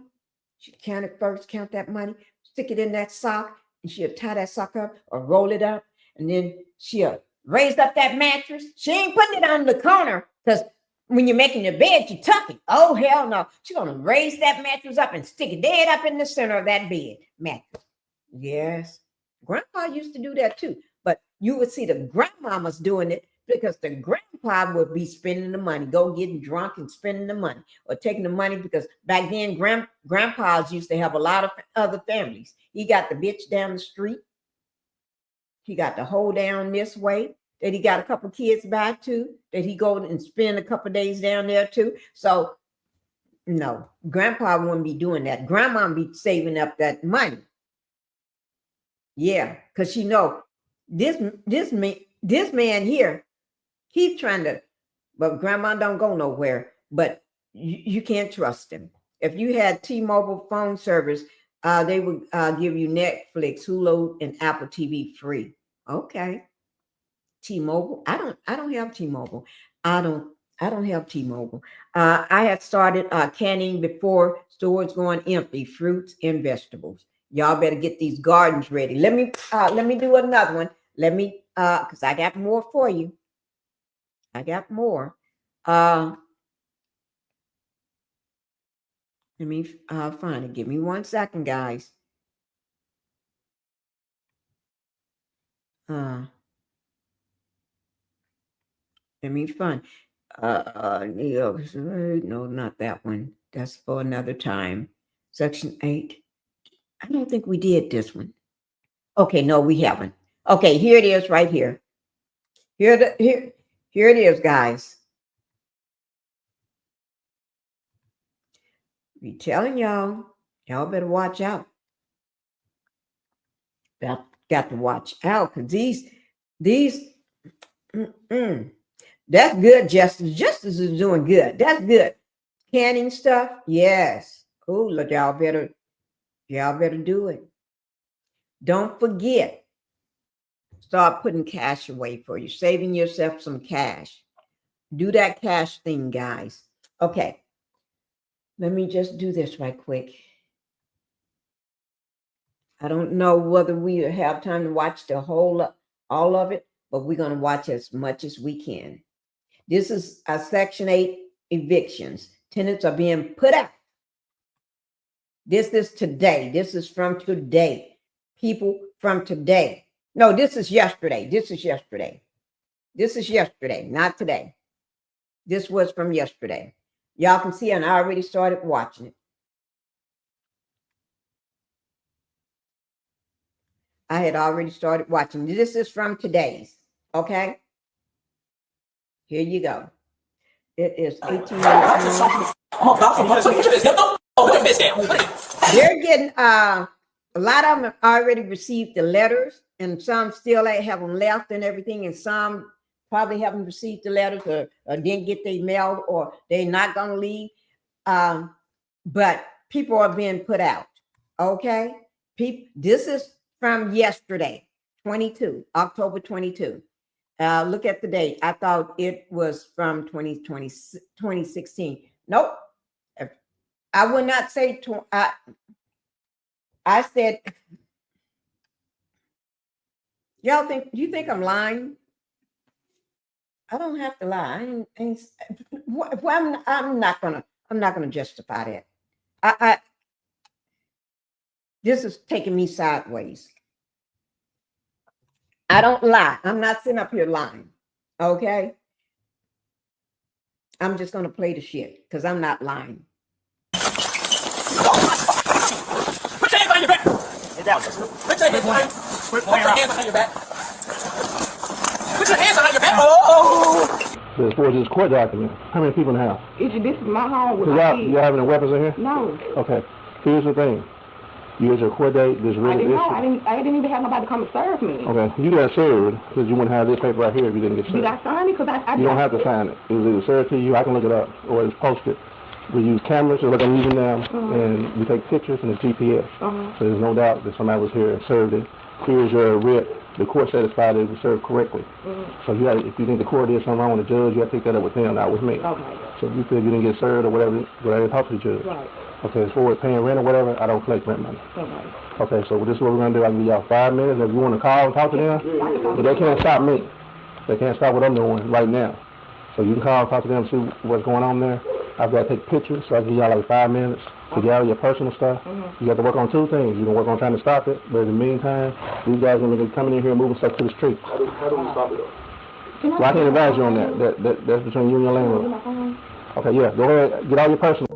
She'll count it first, count that money, stick it in that sock, and she'll tie that sock up or roll it up. And then she'll raise up that mattress. She ain't putting it on the corner, because when you're making your bed, you tuck it. Oh, hell no. She's going to raise that mattress up and stick it dead up in the center of that bed mattress. Yes. Grandpa used to do that too. But you would see the grandmamas doing it because the grandpa would be spending the money, go getting drunk and spending the money, or taking the money, because back then grandpas used to have a lot of other families. He got the bitch down the street. He got the hoe down this way, that he got a couple kids by too, that he go and spend a couple days down there too. So no, grandpa wouldn't be doing that. Grandma would be saving up that money. Yeah, because she know this man here, he's trying to, but grandma don't go nowhere, but you can't trust him. If you had T-Mobile phone service, they would give you Netflix, Hulu, and Apple TV free. Okay. T-Mobile. I don't have T-Mobile. I don't have T-Mobile. I had started canning before stores going empty, fruits and vegetables. Y'all better get these gardens ready. Let me do another one. Let me because I got more for you. I got more. Let me find it. Give me 1 second, guys. Let me find. No, not that one. That's for another time. Section 8. I don't think we did this one. Okay, no, we haven't. Okay, here it is right here. Here it is, guys. Be telling y'all better watch out. Got to watch out, because these that's good, Justice. Justice is doing good. That's good. Canning stuff, yes. Oh, look, y'all better do it. Don't forget. Start putting cash away for you, saving yourself some cash. Do that cash thing, guys. Okay. Let me just do this right quick. I don't know whether we have time to watch the all of it, but we're going to watch as much as we can. This is a Section 8 evictions. Tenants are being put out. This is today. This is from today. People from today. No, this is yesterday. This is yesterday. This is yesterday, not today. This was from yesterday. Y'all can see, and I already started watching it. I had already started watching. This is from today's, okay? Here you go. It is 18 minutes long. They're getting, a lot of them already received the letters, and some still have them left and everything, and some probably haven't received the letters or didn't get their mail, or they're not going to leave. But people are being put out, okay? This is from yesterday, October 22. Look at the date. I thought it was from 2016. Nope. I would not say, I said, y'all you think I'm lying? I don't have to lie. I'm not gonna justify that. This is taking me sideways. I don't lie. I'm not sitting up here lying. Okay. I'm just gonna play the shit because I'm not lying. Put your hands on your back. Get down. Put your hands on your back. Put your hands on your back. Oh. As far as this court document, how many people in the house? This is my home with y'all having any weapons in here? No. Okay. Here's the thing. You get your court date. This really I didn't even have nobody come and serve me. Okay. You got served because you wouldn't have this paper right here if you didn't get served. Did I sign it? Because I You don't have to sign it. It was either served to you. I can look it up, or it's posted. We use cameras, just like I'm using now, and we take pictures, and it's GPS. So there's no doubt that somebody was here and served it. Here's your writ. The court satisfied it was served correctly. So you if you think the court did something wrong with the judge, you have to take that up with them, not with me. Okay. So if you feel you didn't get served or whatever talk to the judge. Right. Okay, as far as paying rent or whatever, I don't collect rent money. Okay, so this is what we're going to do. I can give y'all 5 minutes. If you want to call and talk to them, but they can't stop me. They can't stop what I'm doing right now. So you can call and talk to them, see what's going on there. I've got to take pictures, so I can give y'all like 5 minutes to gather your personal stuff. You got to work on 2 things. You can work on trying to stop it, but in the meantime, these guys are going to be coming in here and moving stuff to the street. How do we stop it? Well, I can't advise you on that. That's between you and your landlord. Okay, yeah. Go ahead. Get all your personal.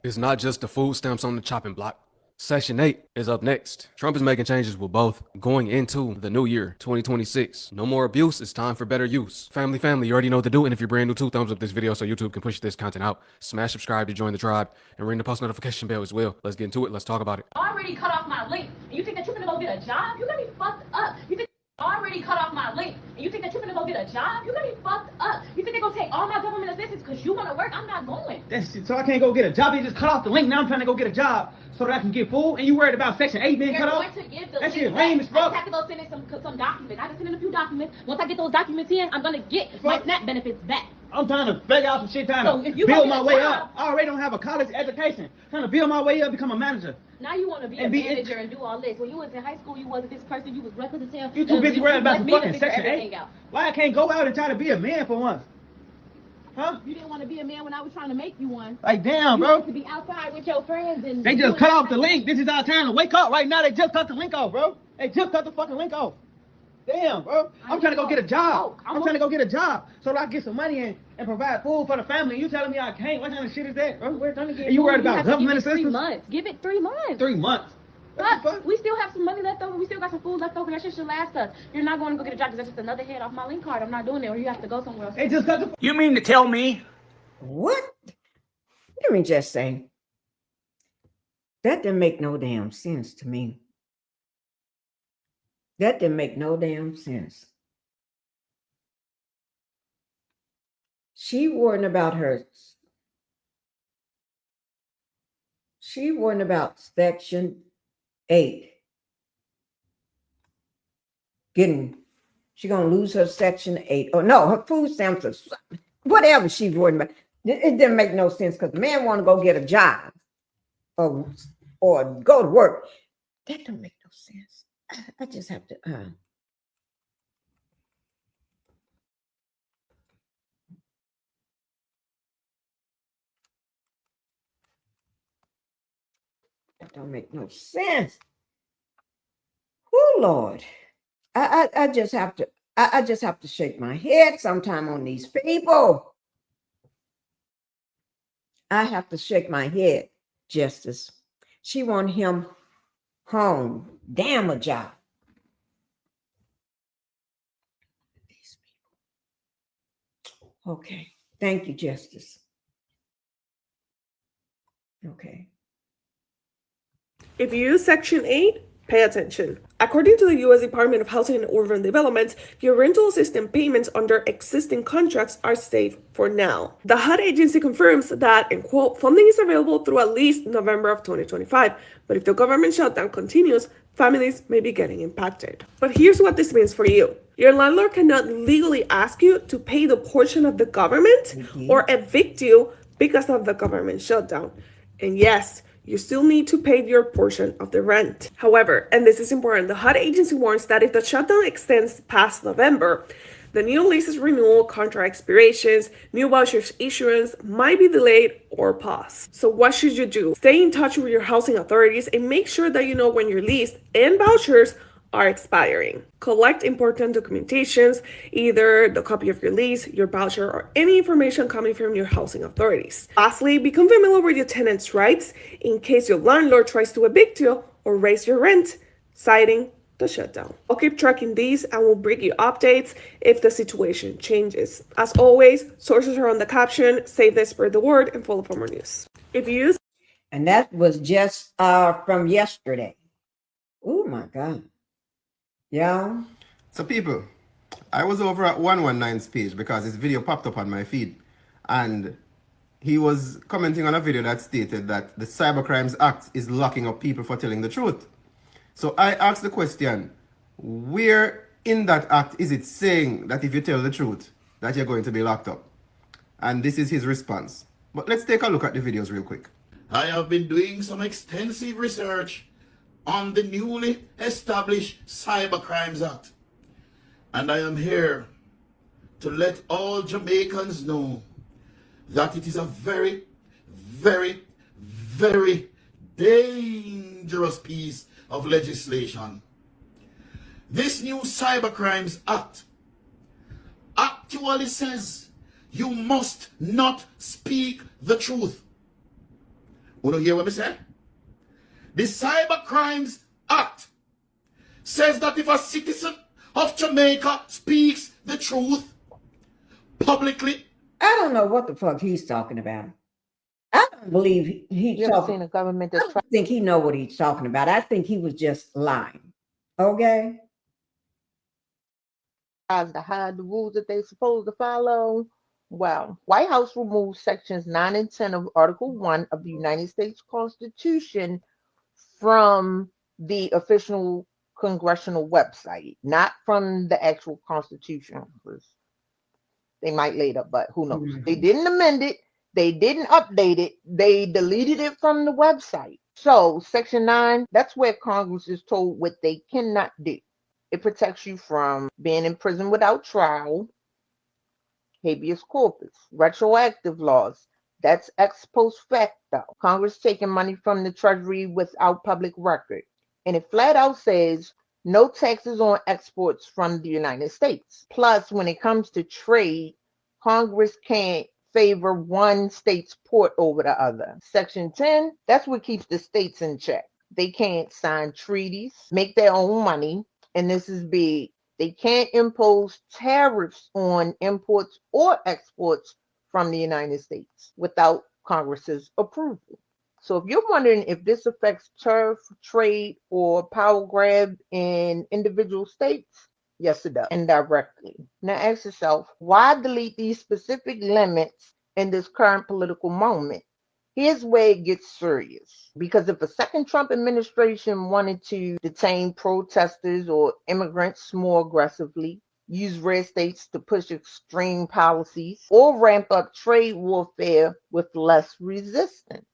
It's not just the food stamps on the chopping block. Section 8 is up next. Trump is making changes with both going into the new year, 2026. No more abuse. It's time for better use. Family, you already know what to do. And if you're brand new too, thumbs up this video so YouTube can push this content out. Smash subscribe to join the tribe and ring the post notification bell as well. Let's get into it. Let's talk about it. Already cut off my link. And you think that you're gonna go get a job? You're gonna be fucked up. You think already cut off my link. And you think that you're gonna go get a job? You're gonna be fucked up. You think they're gonna take all my government assistance because you wanna work? I'm not going. So I can't go get a job. You just cut off the link. Now I'm trying to go get a job so that I can get food. And you worried about Section 8 being cut off? That shit lame as fuck. I have to go send in some documents. I can send in a few documents. Once I get those documents in, I'm gonna get my SNAP benefits back. I'm trying to figure out some shit, trying to build my way up. I already don't have a college education. Trying to build my way up, become a manager. Now you want to be a manager and do all this. When you was in high school, you wasn't this person. You was reckless as hell. You too busy worrying about the fucking Section 8. Why I can't go out and try to be a man for once? Huh? You didn't want to be a man when I was trying to make you one. Like, damn, bro. You wanted to be outside with your friends and... They just cut off the link. This is our time to wake up right now. They just cut the link off, bro. They just cut the fucking link off. Damn, bro. I'm trying to go get a job. I'm trying to go get a job so that I can get some money and provide food for the family. You telling me I can't? What kind of shit is that, bro? We're gonna get and you worried about government assistance? 3 months. Give it 3 months. 3 months. But we still have some money left over. We still got some food left over. That shit should last us. You're not going to go get a job because that's just another head off my link card. I'm not doing it, or you have to go somewhere else. They just cut the... You mean to tell me? What? Let me just say, that didn't make no damn sense to me. That didn't make no damn sense. She worried about Section 8. She gonna lose her Section 8. Oh no, her food stamps or whatever she's worried about. It didn't make no sense because the man want to go get a job or go to work. That don't make no sense. I just have to that don't make no sense. Oh Lord. I just have to shake my head sometime on these people. I have to shake my head, Justice. She want him home. Damn a job. Okay. Thank you, Justice. Okay. If you use Section 8, pay attention. According to the U.S. Department of Housing and Urban Development, your rental assistance payments under existing contracts are safe for now. The HUD agency confirms that, and quote, funding is available through at least November of 2025. But if the government shutdown continues, families may be getting impacted. But here's what this means for you. Your landlord cannot legally ask you to pay the portion of the government or evict you because of the government shutdown. And yes, you still need to pay your portion of the rent. However, and this is important, the HUD agency warns that if the shutdown extends past November, the new leases renewal, contract expirations, new vouchers issuance might be delayed or paused. So what should you do? Stay in touch with your housing authorities and make sure that you know when your lease and vouchers are expiring. Collect important documentations, either the copy of your lease, your voucher, or any information coming from your housing authorities. Lastly, become familiar with your tenants' rights in case your landlord tries to evict you or raise your rent, citing the shutdown. I'll keep tracking these and will bring you updates if the situation changes. As always, sources are on the caption. Save this, spread the word, and follow for more news. If you use... And that was just from yesterday. Oh my God. Yeah. So people, I was over at 119's page because his video popped up on my feed, and he was commenting on a video that stated that the Cybercrimes Act is locking up people for telling the truth. So I asked the question, where in that act is it saying that if you tell the truth that you're going to be locked up? And this is his response. But let's take a look at the videos real quick. I have been doing some extensive research on the newly established Cybercrimes Act. And I am here to let all Jamaicans know that it is a very, very, very dangerous piece of legislation. This new Cybercrimes Act actually says you must not speak the truth. You don't hear what I say? The Cybercrimes Act says that if a citizen of Jamaica speaks the truth publicly, I don't know what the fuck he's talking about. I don't believe he's You ever talking. seen a government I that's don't think he know what he's talking about. I think he was just lying. Okay. tries to hide the rules that they're supposed to follow? Well, White House removed sections 9 and 10 of Article 1 of the United States Constitution from the official congressional website, not from the actual Constitution. They might later, but who knows? They didn't amend it. They didn't update it. They deleted it from the website. So Section 9, that's where Congress is told what they cannot do. It protects you from being in prison without trial, habeas corpus, retroactive laws. That's ex post facto. Congress taking money from the Treasury without public record. And it flat out says no taxes on exports from the United States. Plus, when it comes to trade, Congress can't favor one state's port over the other. Section 10, that's what keeps the states in check. They can't sign treaties, make their own money, and this is big. They can't impose tariffs on imports or exports from the United States without Congress's approval. So if you're wondering if this affects tariff, trade, or power grab in individual states, yes, it does, indirectly. Now ask yourself, why delete these specific limits in this current political moment? Here's where it gets serious. Because if a second Trump administration wanted to detain protesters or immigrants more aggressively, use red states to push extreme policies, or ramp up trade warfare with less resistance,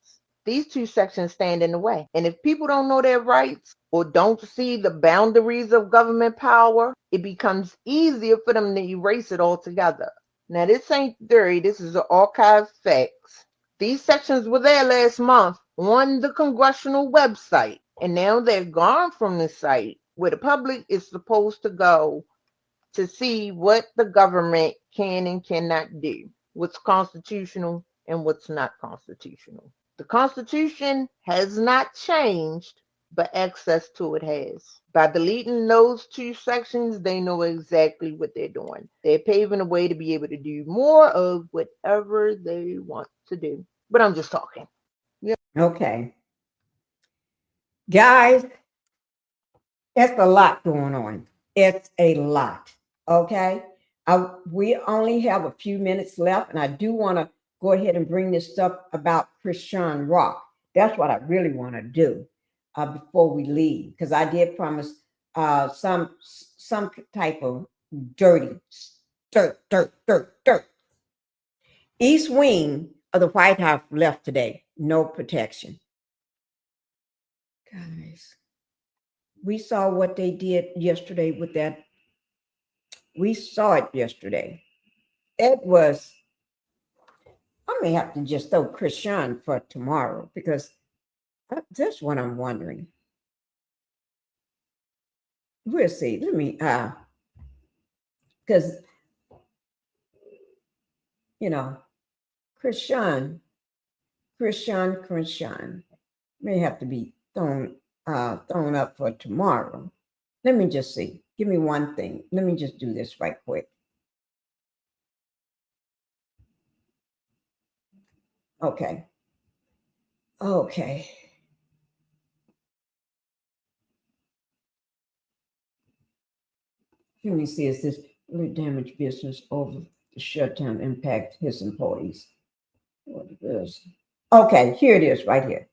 these two sections stand in the way. And if people don't know their rights or don't see the boundaries of government power, it becomes easier for them to erase it altogether. Now, this ain't theory. This is an archive facts. These sections were there last month on the congressional website, and now they're gone from the site where the public is supposed to go to see what the government can and cannot do, what's constitutional and what's not constitutional. The Constitution has not changed, but access to it has. By deleting those two sections, they know exactly what they're doing. They're paving a way to be able to do more of whatever they want to do. But I'm just talking. Yeah. Okay. Guys, it's a lot going on. It's a lot. Okay. We only have a few minutes left, and I do want to go ahead and bring this stuff about Christian Rock. That's what I really want to do before we leave, because I did promise some type of dirt. East wing of the White House left today. No protection. Guys, we saw what they did yesterday with that. We saw it yesterday. It was, I may have to just throw Christian for tomorrow, because that's what I'm wondering. We'll see. Let me, because, you know, Christian may have to be thrown up for tomorrow. Let me just see. Give me one thing. Let me just do this right quick. Okay. Let me see, is this really damaged business over the shutdown impact his employees? What it is? Okay, here it is right here.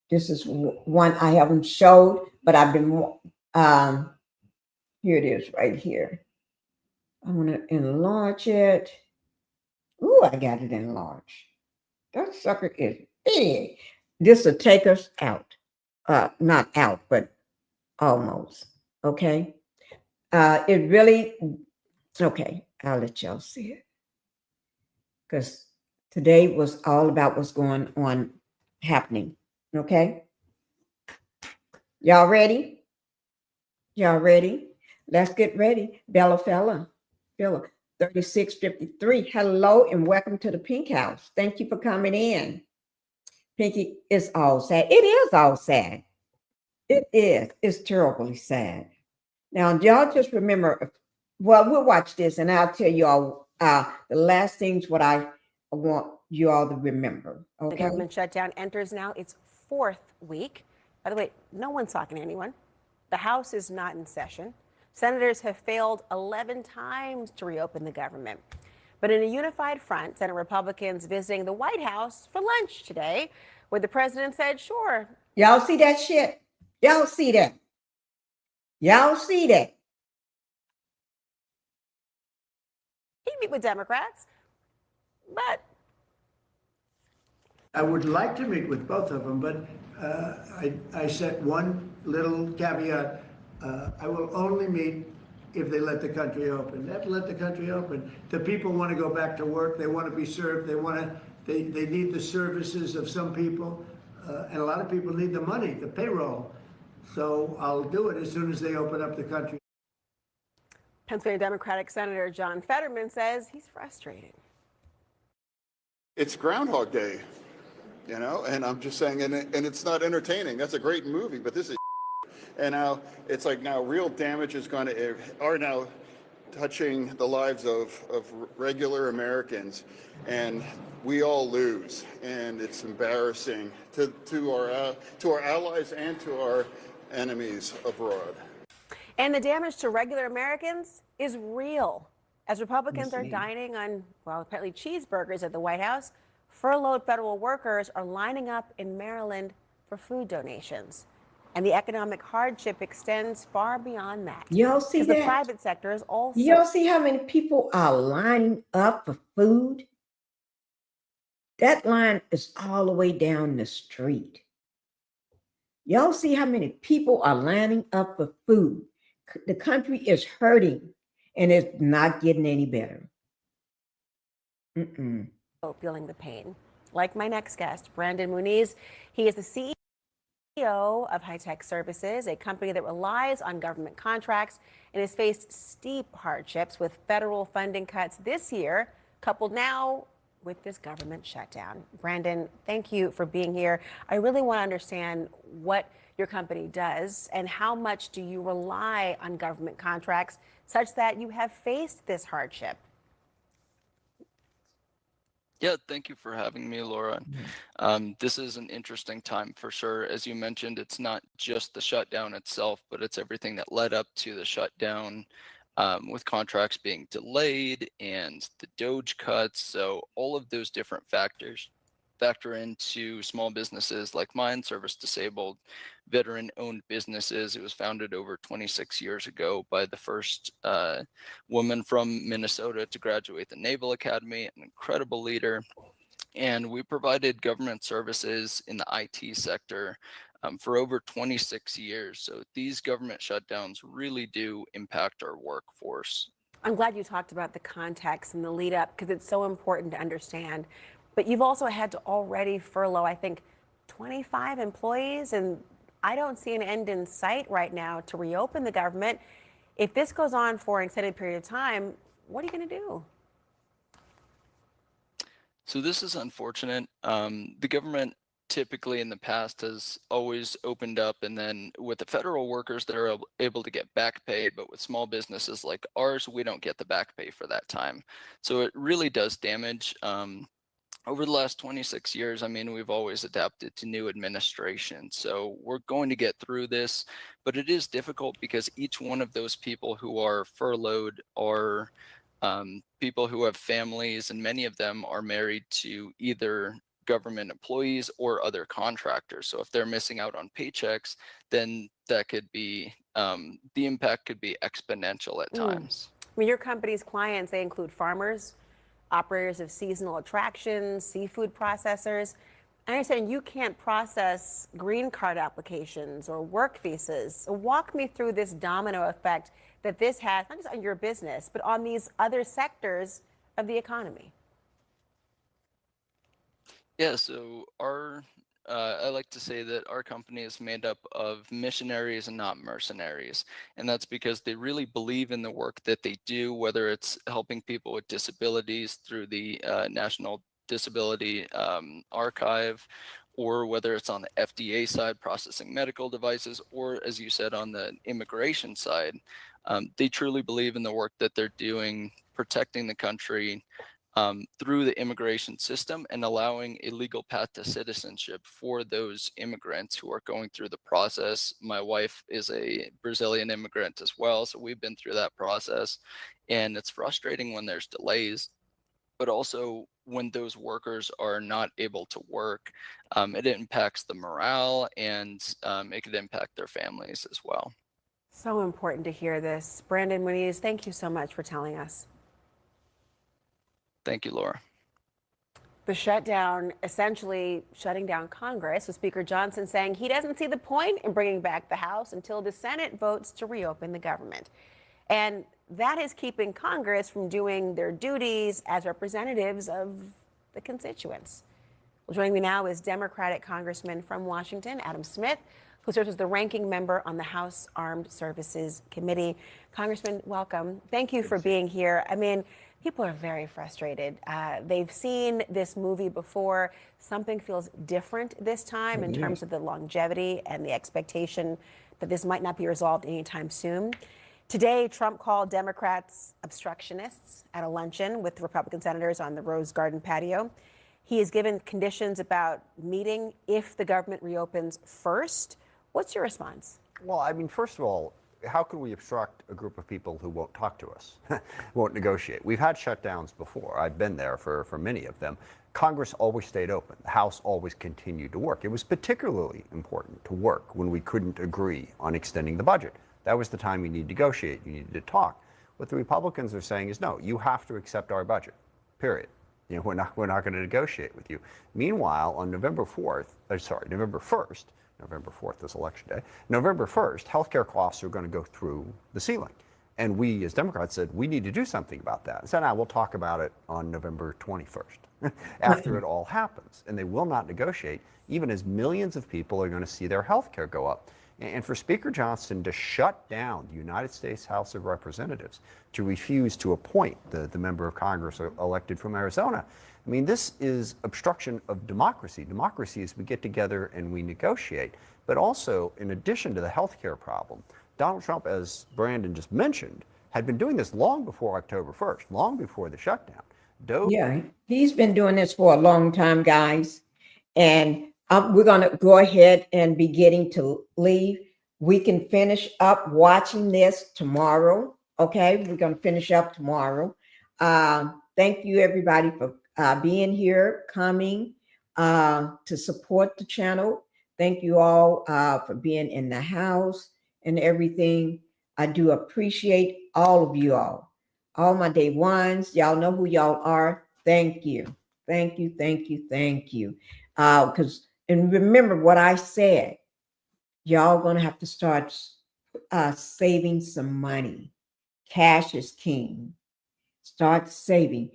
This is one I haven't showed, but I've been, here it is right here. I want to enlarge it. Ooh, I got it enlarged. That sucker is big. This will take us out. Not out, but almost. Okay. It really, okay, I'll let y'all see it. Because today was all about what's going on happening. Okay. Y'all ready? Y'all ready? Let's get ready. Bella Fella, 3653. Hello and welcome to the Pink House. Thank you for coming in. Pinkie, it's all sad. It is all sad. It is. It's terribly sad. Now, y'all just remember, well, we'll watch this and I'll tell you all the last things what I want you all to remember. Okay. The government shutdown enters now its 4th week. By the way, no one's talking to anyone. The House is not in session. Senators have failed 11 times to reopen the government. But in a unified front, Senate Republicans visiting the White House for lunch today, where the president said, sure. Y'all see that shit? Y'all see that? Y'all see that? He meet with Democrats, but I would like to meet with both of them, but I set one little caveat. I will only meet if they let the country open. They have to let the country open. The people want to go back to work. They want to be served. They need the services of some people, and a lot of people need the money, the payroll. So I'll do it as soon as they open up the country. Pennsylvania Democratic Senator John Fetterman says he's frustrated. It's Groundhog Day, you know, and I'm just saying, and it's not entertaining. That's a great movie, but this is and now it's like now real damage is going to are now touching the lives of regular Americans, and we all lose, and it's embarrassing to our allies and to our enemies abroad. And the damage to regular Americans is real. As Republicans are dining on, well, apparently cheeseburgers at the White House, furloughed federal workers are lining up in Maryland for food donations. And the economic hardship extends far beyond that. Y'all see that? The private sector is also. Y'all see how many people are lining up for food? That line is all the way down the street. Y'all see how many people are lining up for food? The country is hurting, and it's not getting any better. Feeling the pain. Like my next guest, Brandon Muniz. He is the CEO of High Tech Services, a company that relies on government contracts and has faced steep hardships with federal funding cuts this year, coupled now with this government shutdown. Brandon, thank you for being here. I really want to understand what your company does and how much do you rely on government contracts such that you have faced this hardship? Yeah, thank you for having me, Laura. This is an interesting time for sure. As you mentioned, it's not just the shutdown itself, but it's everything that led up to the shutdown, with contracts being delayed and the DOGE cuts. So all of those different factors factor into small businesses like mine, service disabled, veteran-owned businesses. It was founded over 26 years ago by the first woman from Minnesota to graduate the Naval Academy, an incredible leader. And we provided government services in the IT sector for over 26 years. So these government shutdowns really do impact our workforce. I'm glad you talked about the context and the lead up because it's so important to understand. But you've also had to already furlough, I think, 25 employees, and I don't see an end in sight right now to reopen the government. If this goes on for an extended period of time, what are you going to do? So this is unfortunate. The government typically in the past has always opened up, and then with the federal workers, they're able to get back pay, but with small businesses like ours, we don't get the back pay for that time. So it really does damage. Over the last 26 years, I mean, we've always adapted to new administration. So we're going to get through this, but it is difficult because each one of those people who are furloughed are people who have families, and many of them are married to either government employees or other contractors. So if they're missing out on paychecks, then that could be, the impact could be exponential at times. I mean, your company's clients, they include farmers, operators of seasonal attractions, seafood processors. I understand you can't process green card applications or work visas. So walk me through this domino effect that this has, not just on your business, but on these other sectors of the economy. Yeah, so our I like to say that our company is made up of missionaries and not mercenaries. And that's because they really believe in the work that they do, whether it's helping people with disabilities through the National Disability Archive, or whether it's on the FDA side, processing medical devices, or as you said, on the immigration side. They truly believe in the work that they're doing, protecting the country through the immigration system and allowing a legal path to citizenship for those immigrants who are going through the process. My wife is a Brazilian immigrant as well, so we've been through that process, and it's frustrating when there's delays, but also when those workers are not able to work, it impacts the morale, and it could impact their families as well. So important to hear this. Brandon Muniz, thank you so much for telling us. Thank you, Laura. The shutdown, essentially shutting down Congress, with Speaker Johnson saying he doesn't see the point in bringing back the House until the Senate votes to reopen the government. And that is keeping Congress from doing their duties as representatives of the constituents. Well, joining me now is Democratic Congressman from Washington, Adam Smith, who serves as the ranking member on the House Armed Services Committee. Congressman, welcome. Thank you for being here. I mean, people are very frustrated. They've seen this movie before. Something feels different this time in terms of the longevity and the expectation that this might not be resolved anytime soon. Today, Trump called Democrats obstructionists at a luncheon with Republican senators on the Rose Garden patio. He has given conditions about meeting if the government reopens first. What's your response? Well, I mean, first of all, how can we obstruct a group of people who won't talk to us, won't negotiate? We've had shutdowns before. I've been there for many of them. Congress always stayed open. The House always continued to work. It was particularly important to work when we couldn't agree on extending the budget. That was the time you need to negotiate. You needed to talk. What the Republicans are saying is, no, you have to accept our budget, period. You know, we're not going to negotiate with you. Meanwhile, on November 1st, November 4th is election day. November 1st, healthcare costs are going to go through the ceiling. And we, as Democrats, said we need to do something about that. And said, we'll talk about it on November 21st, after it all happens. And they will not negotiate, even as millions of people are going to see their healthcare go up. And for Speaker Johnson to shut down the United States House of Representatives, to refuse to appoint the member of Congress elected from Arizona, I mean, this is obstruction of democracy. Democracy is we get together and we negotiate. But also, in addition to the healthcare problem, Donald Trump, as Brandon just mentioned, had been doing this long before October 1st, long before the shutdown. Yeah, he's been doing this for a long time, guys. And we're going to go ahead and be getting to leave. We can finish up watching this tomorrow. Okay, we're going to finish up tomorrow. Thank you, everybody, for being here, coming to support the channel. Thank you all for being in the house and everything. I do appreciate all of you all my day ones. Y'all know who y'all are. Thank you. Thank you. Thank you. Thank you. And remember what I said, y'all gonna have to start saving some money. Cash is king. Start saving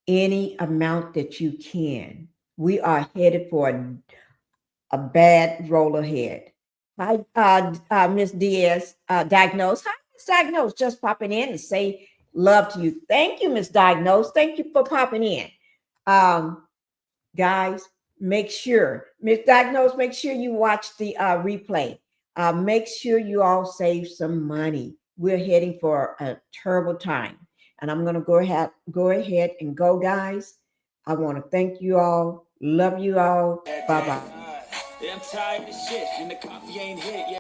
any amount that you can. We are headed for a bad roll ahead. Hi, Miss Diaz, Diagnose. Hi, Miss Diagnose, just popping in and say love to you. Thank you, Miss Diagnose. Thank you for popping in. Guys, make sure, Miss Diagnose, make sure you watch the replay. Make sure you all save some money. We're heading for a terrible time. And I'm going to go ahead and go, guys. I want to thank you all. Love you all. Bye-bye. I'm tired of shit and the coffee ain't hit yet.